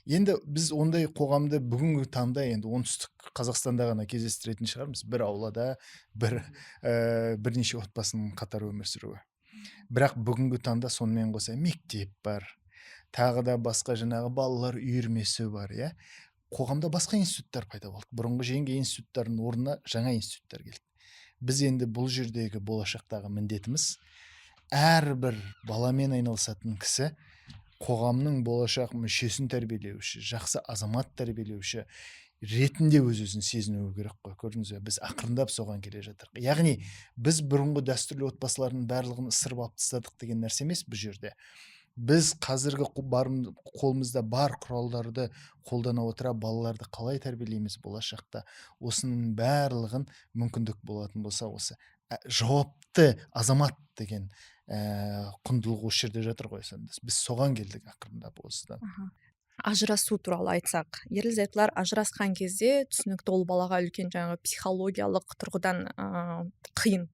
Енді біз ондай қоғамды бүгінгі таңда енді оңтүстік Қазақстанда ғана кездестіретін шығармыз. Бір аулада бірнеше отбасының қатар өмір сүруі. Бірақ бүгінгі таңда сонымен қоса мектеп бар, тағы да басқа жаңағы балалар үйірмесі бар, иә. Қоғамда басқа институттар пайда болды. Бұрынғы жеңге институттардың орнына жаңа институттар келді. Біз енді бұл жердегі болашақтағы міндетіміз әрбір баламен айналысатын кісі қоғамның болашақ мүшесін тәрбиелеуші, жақсы азамат тәрбиелеуші ретінде өз-өзін сезінуі керек қой. Көрдіңіз бе, біз ақырындап соған келе жатырмыз. Яғни біз бұрынғы дәстүрлі отбасылардың барлығын ысырып алып тастадық деген нәрсе емес бұл жерде. Біз қазіргі қолымызда бар құралдарды қолдана отыра балаларды қалай тәрбиелейміз болашақта, осының барлығын мүмкіндік болатын болса, осы жауапты азамат деген құндылық осы жерде жатыр ғой. Біз соған келдік ақырындап осыдан. Ажырасу туралы айтсақ, ерлі зайыптылар ажырасқан кезде түсінікті, ол балаға үлкен жаңағы психологиялық тұрғыдан қиын.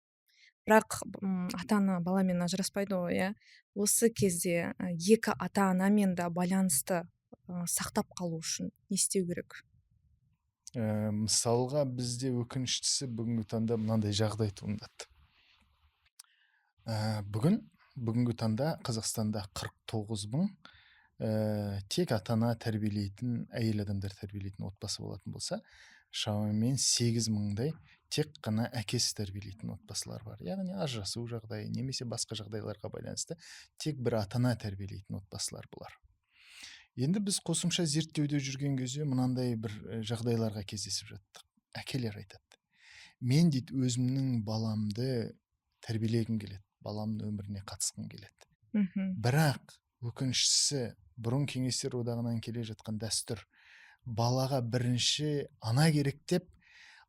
Бірақ ата-ана баламен ажыраспайды ғой, иә. Осы кезде екі ата-анамен да байланысты сақтап қалу үшін не істеу керек? Мысалға бізде өкініштісі бүгінгі таңда мынандай жағдай туындады. Бүгінгі таңда Қазақстанда 49 мың тек ата-ана тәрбиелейтін, әйел адамдар тәрбиелейтін отбасы болатын болса, шамамен 8 мыңдай тек қана әкесі тәрбиелейтін отбасылар бар. Яғни ажырасу жағдайы немесе басқа жағдайларға байланысты тек бір ата-ана тәрбиелейтін отбасылар бұлар. Енді біз қосымша зерттеуде жүрген кезде мынандай бір жағдайларға кездесіп жаттық. Әкелер айтады: мен дейді өзімнің баламды тәрбиелегім келеді, баламның өміріне қатысқым келеді. Бірақ өкініштісі бұрын кеңестер одағынан келе жатқан дәстүр балаға бірінші ана керек деп,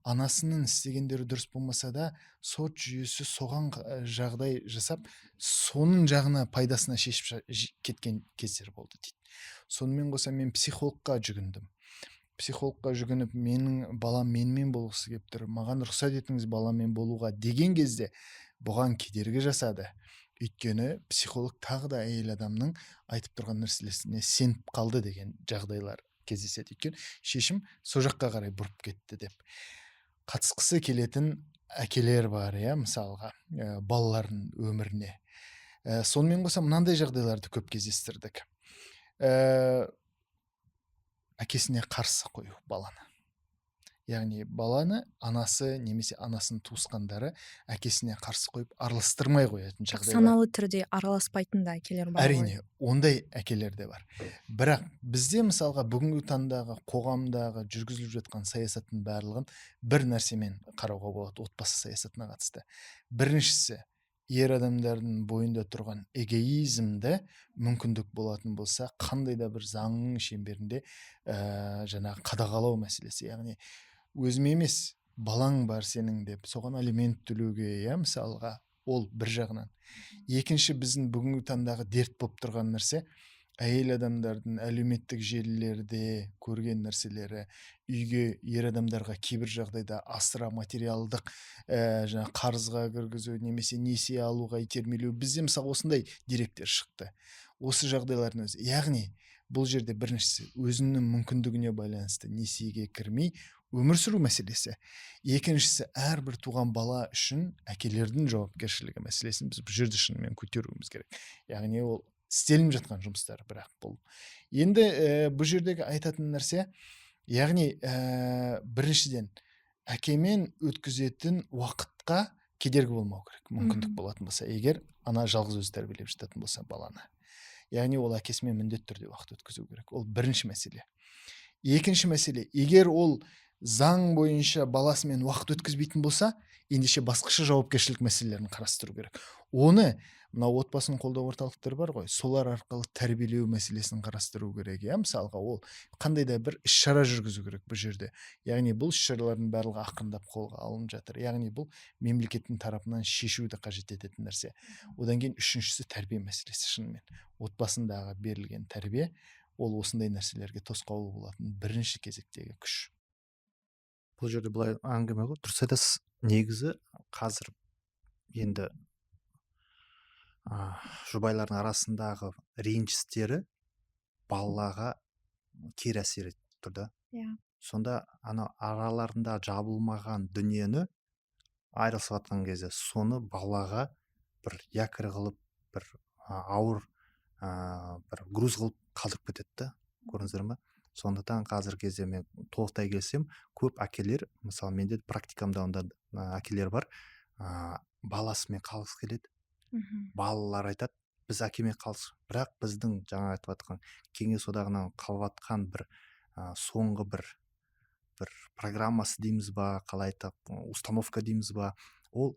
анасының істегендері дұрыс болмаса да сот жүйесі соған жағдай жасап, соның жағына пайдасына шешіп кеткен кездер болды дейді. Сонымен қоса мен психологқа жүгіндім. Психологқа жүгініп, менің балам менімен болғысы келіп тұр, маған рұқсат етіңіз баламен болуға деген кезде бұған кедергі жасады. Өйткені психолог тағы да әйел адамның айтып тұрған нәрселесіне сеніп қалды деген жағдайлар кездеседі. Өйткені шешім со жаққа қарай бұрып кетті деп. Қатысқысы келетін әкелер бар, иә, мысалға, балалардың өміріне. Сонымен қоса мынандай жағдайларды көп кездестірдік. Әкесіне қарсы қою баланы. Яғни баланы анасы немесе анасының туысқандары әкесіне қарсы қойып араластырмай қоятын жағдай бар. Саналы түрде араласпайтын да әкелер бар. Әрине, ондай әкелер де бар. Бірақ бізде мысалға бүгінгі таңдағы қоғамдағы жүргізіліп жатқан саясаттың барлығын бір нәрсемен қарауға болады, отбасы саясатына қатысты. Біріншісі, ер адамдардың бойында тұрған эгоизмді мүмкіндік болатын болса, қандай да бір заңның шеңберінде жаңағы қадағалау мәселесі. Яғни өзіме емес, балаң бар сенің деп, соған алимент төлеуге, иә, мысалға, ол бір жағынан. Екінші, біздің бүгінгі таңдағы дерт болып тұрған нәрсе, әйел адамдардың әлеуметтік желілерде көрген нәрселері, үйге ер адамдарға кейбір жағдайда асыра материалдық қарызға кіргізу немесе несие алуға итермелеу. Бізде мысалы осындай деректер шықты. Осы жағдайлардың өзі. Яғни бұл жерде біріншісі өзінің мүмкіндігіне байланысты несиеге кірмей өмір сүру мәселесі. Екіншісі, әрбір туған бала үшін әкелердің жауапкершілігі мәселесін біз бұл жерде шынымен көтеруіміз керек. Яғни ол істелініп жатқан жұмыстар, бірақ бұл. Енді бұл жердегі айтатын нәрсе, яғни біріншіден әкемен өткізетін уақытқа кедергі болмау керек. Мүмкіндік болатын болса, егер ана жалғыз өзі тәрбиелеп жататын болса баланы. Яғни ол әкесімен міндетті түрде уақыт өткізу керек. Ол бірінші мәселе. Екінші мәселе, егер ол заң бойынша баласымен уақыт өткізбейтін болса, ендеше басқаша жауапкершілік мәселелерін қарастыру керек. Оны мына отбасын қолдау орталықтары бар ғой, солар арқылы тәрбиелеу мәселесін қарастыру керек. Мысалға, ол қандай да бір іс-шара жүргізу керек бұл жерде. Яғни бұл іс-шаралардың барлығы ақырындап қолға алынып жатыр. Яғни бұл мемлекеттің тарапынан шешуді қажет ететін нәрсе. Одан кейін үшіншісі тәрбие мәселесі. Шынымен отбасындағы берілген тәрбие, ол осындай нәрселерге тосқауыл болатын бірінші кезектегі күш. Бұл жерде былай әңгіме ғой, дұрыс айтасыз. Негізі қазір енді жұбайлардың арасындағы ренжістері балаға кері әсер етіп тұр да. Сонда ана араларында жабылмаған дүниені айырылысып жатқан кезде соны балаға бір якорь қылып, бір ауыр бір груз қылып қалдырып кетеді да. Көрдіңіздер ме? Сондықтан қазір кезде мен толықтай келсем, көп әкелер, мысалы менде практикамда онда әкелер бар, баласымен қалғысы келеді, Балалар айтады, біз әкеме қалдық, бірақ біздің жаңа айтып жатқан кеңес одағынан қалып жатқан бір соңғы бір программасы дейміз ба, қалай айтсақ, установка дейміз ба, ол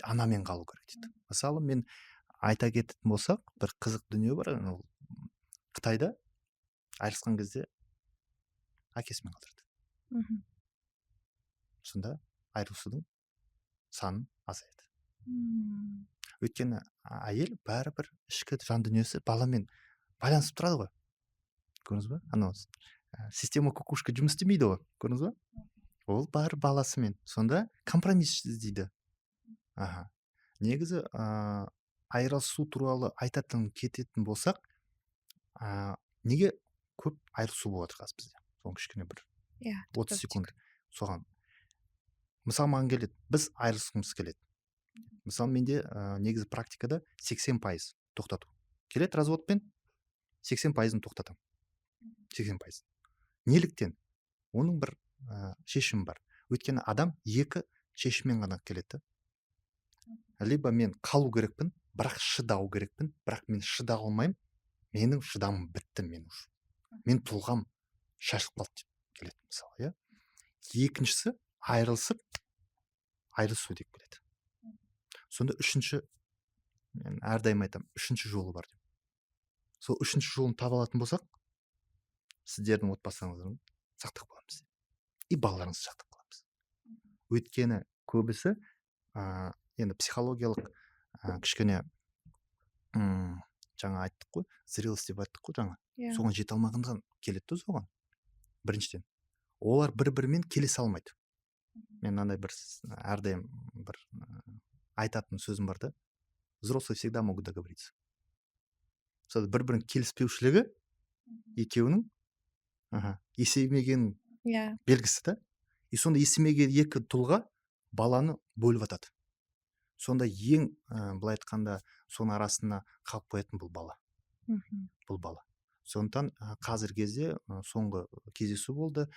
анамен қалу керек дейді. Мысалы мен айта кететін болсақ, бір қызық дүние бар, ол Қытайда айырылысқан кезде әкесімен қалдырады. Сонда айырылысудың саны азаяды. Өйткені әйел бәрібір ішкі жан дүниесі баламен байланысып тұрады ғой. Көрдіңіз ба? Анау система кукушка жұмыс істемейді ғой. Көрдіңіз ба? Ол бәрі баласымен. Сонда компромисс іздейді. Негізі айырылысу туралы айтатын кететін болсақ, неге көп айырылысу болады қазір бізде? Соны кішкене бір 30 секунд соған. Мысалы маған келеді, біз айырылысқымыз келеді. Мысалы менде негізі практикада 80% тоқтату. Келеді разводпен 80%-ын тоқтатамын. 80%. Неліктен? Оның бір шешімі бар. Өйткені адам екі шешіммен ғана келеді. Либо мен қалу керекпін, бірақ шыдау керекпін, бірақ мен шыда алмаймын, менің шыдамым бітті мен уже. Мен тұлғам шашылып қалды деп келеді мысалы, Екіншісі айырылысу деп келеді. Сонда үшінші, мен әрдайым айтамын, үшінші жолы бар деп. Сол үшінші жолын таба алатын болсақ, сіздердің отбасыңызды сақтап қаламыз. И балаларыңызды сақтап қаламыз. Өйткені көбісі енді психологиялық кішкене жаңа айттық қой, зрелость деп айттық қой жаңа. Соған жете алмағандықтан келеді соған. Біріншіден, олар бір-бірімен келісе алмайды. Мен мынандай бір әрдайым бір айтатын сөзім бар да. Взрослые всегда могут договориться. Сол бір-бірінің келіспеушілігі екеуінің есеймеген белгісі да. И сонда есеймеген екі тұлға баланы бөліп атады. Сонда ең былай айтқанда соның арасына қалып қоятын бұл бала. Бұл бала. Сондықтан қазір кезде соңғы кездесу болды.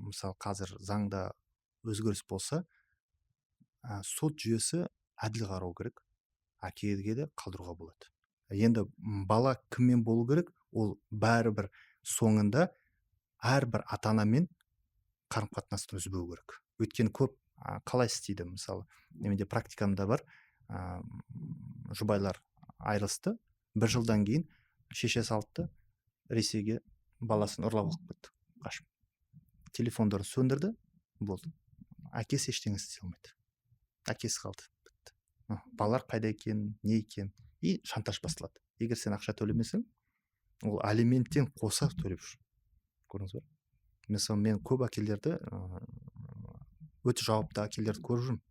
Мысалы қазір заңда өзгеріс болса, сот жүйесі әділ қарау керек. Әкеге де қалдыруға болады. Енді бала кіммен болу керек? Ол бәрібір соңында әрбір ата-анамен қарым-қатынасты үзбеу керек. Өйткені көп қалай істейді, мысалы, менде практикамда бар, жұбайлар айырылысты, 1 жылдан кейін шешесі алды, Ресейге баласын ұрлап алып кетті, қашып. Телефондарын сөндірді, болды. Әкесі ештеңе істей алмайды. Әкесі қалды, бітті. Балалар қайда екен, не екен? И шантаж басталады. Егер сен ақша төлемесең, ол алименттен қоса төлеп жүр. Көрдіңіз ба? Мысалы, мен көп әкелерді, өте жауапты әкелерді көріп жүрмін.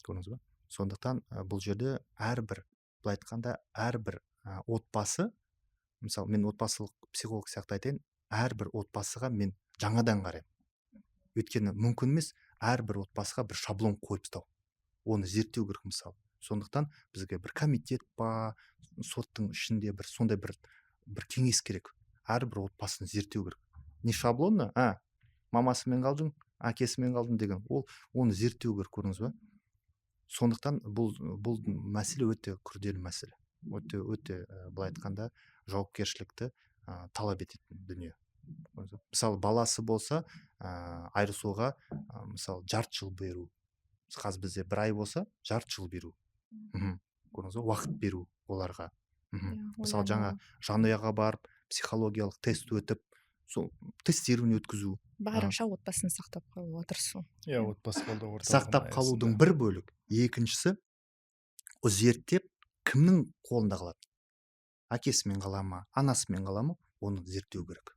Көрдіңіз ба? Сондықтан бұл жерде әрбір, былай айтқанда, әрбір отбасы, мысалы, мен отбасылық психолог сияқты айтайын, әрбір отбасыға мен жаңадан қараймын. Өйткені мүмкін емес әрбір отбасыға бір шаблон қойып тастау. Оны зерттеу керек мысалы. Сондықтан бізге бір комитет па, соттың ішінде бір сондай бір кеңес керек. Әрбір отбасын зерттеу керек. Не шаблонны? Мамасымен қалдың, әкесімен қалдың деген. Оны зерттеу керек, көрдіңіз ба? Сондықтан бұл мәселе өте күрделі мәселе. Өте былай айтқанда жауапкершілікті талап ететін дүние. Мысалы, баласы болса, айырылысуға мысалы жарты жыл беру. Қазір бізде 1 ай болса, жарты жыл беру. Көрдіңіз ба? Уақыт беру оларға. Мысалы, жаңа жанұяға барып, психологиялық тест өтіп, сол тестирование өткізу. Барынша отбасын сақтап қалуға тырысу. Отбасы қолдау орталығы. Сақтап қалудың бір бөлік. Екіншісі, зерттеп кімнің қолында қалады? Әкесімен қала ма, анасымен қала ма? Оны зерттеу керек.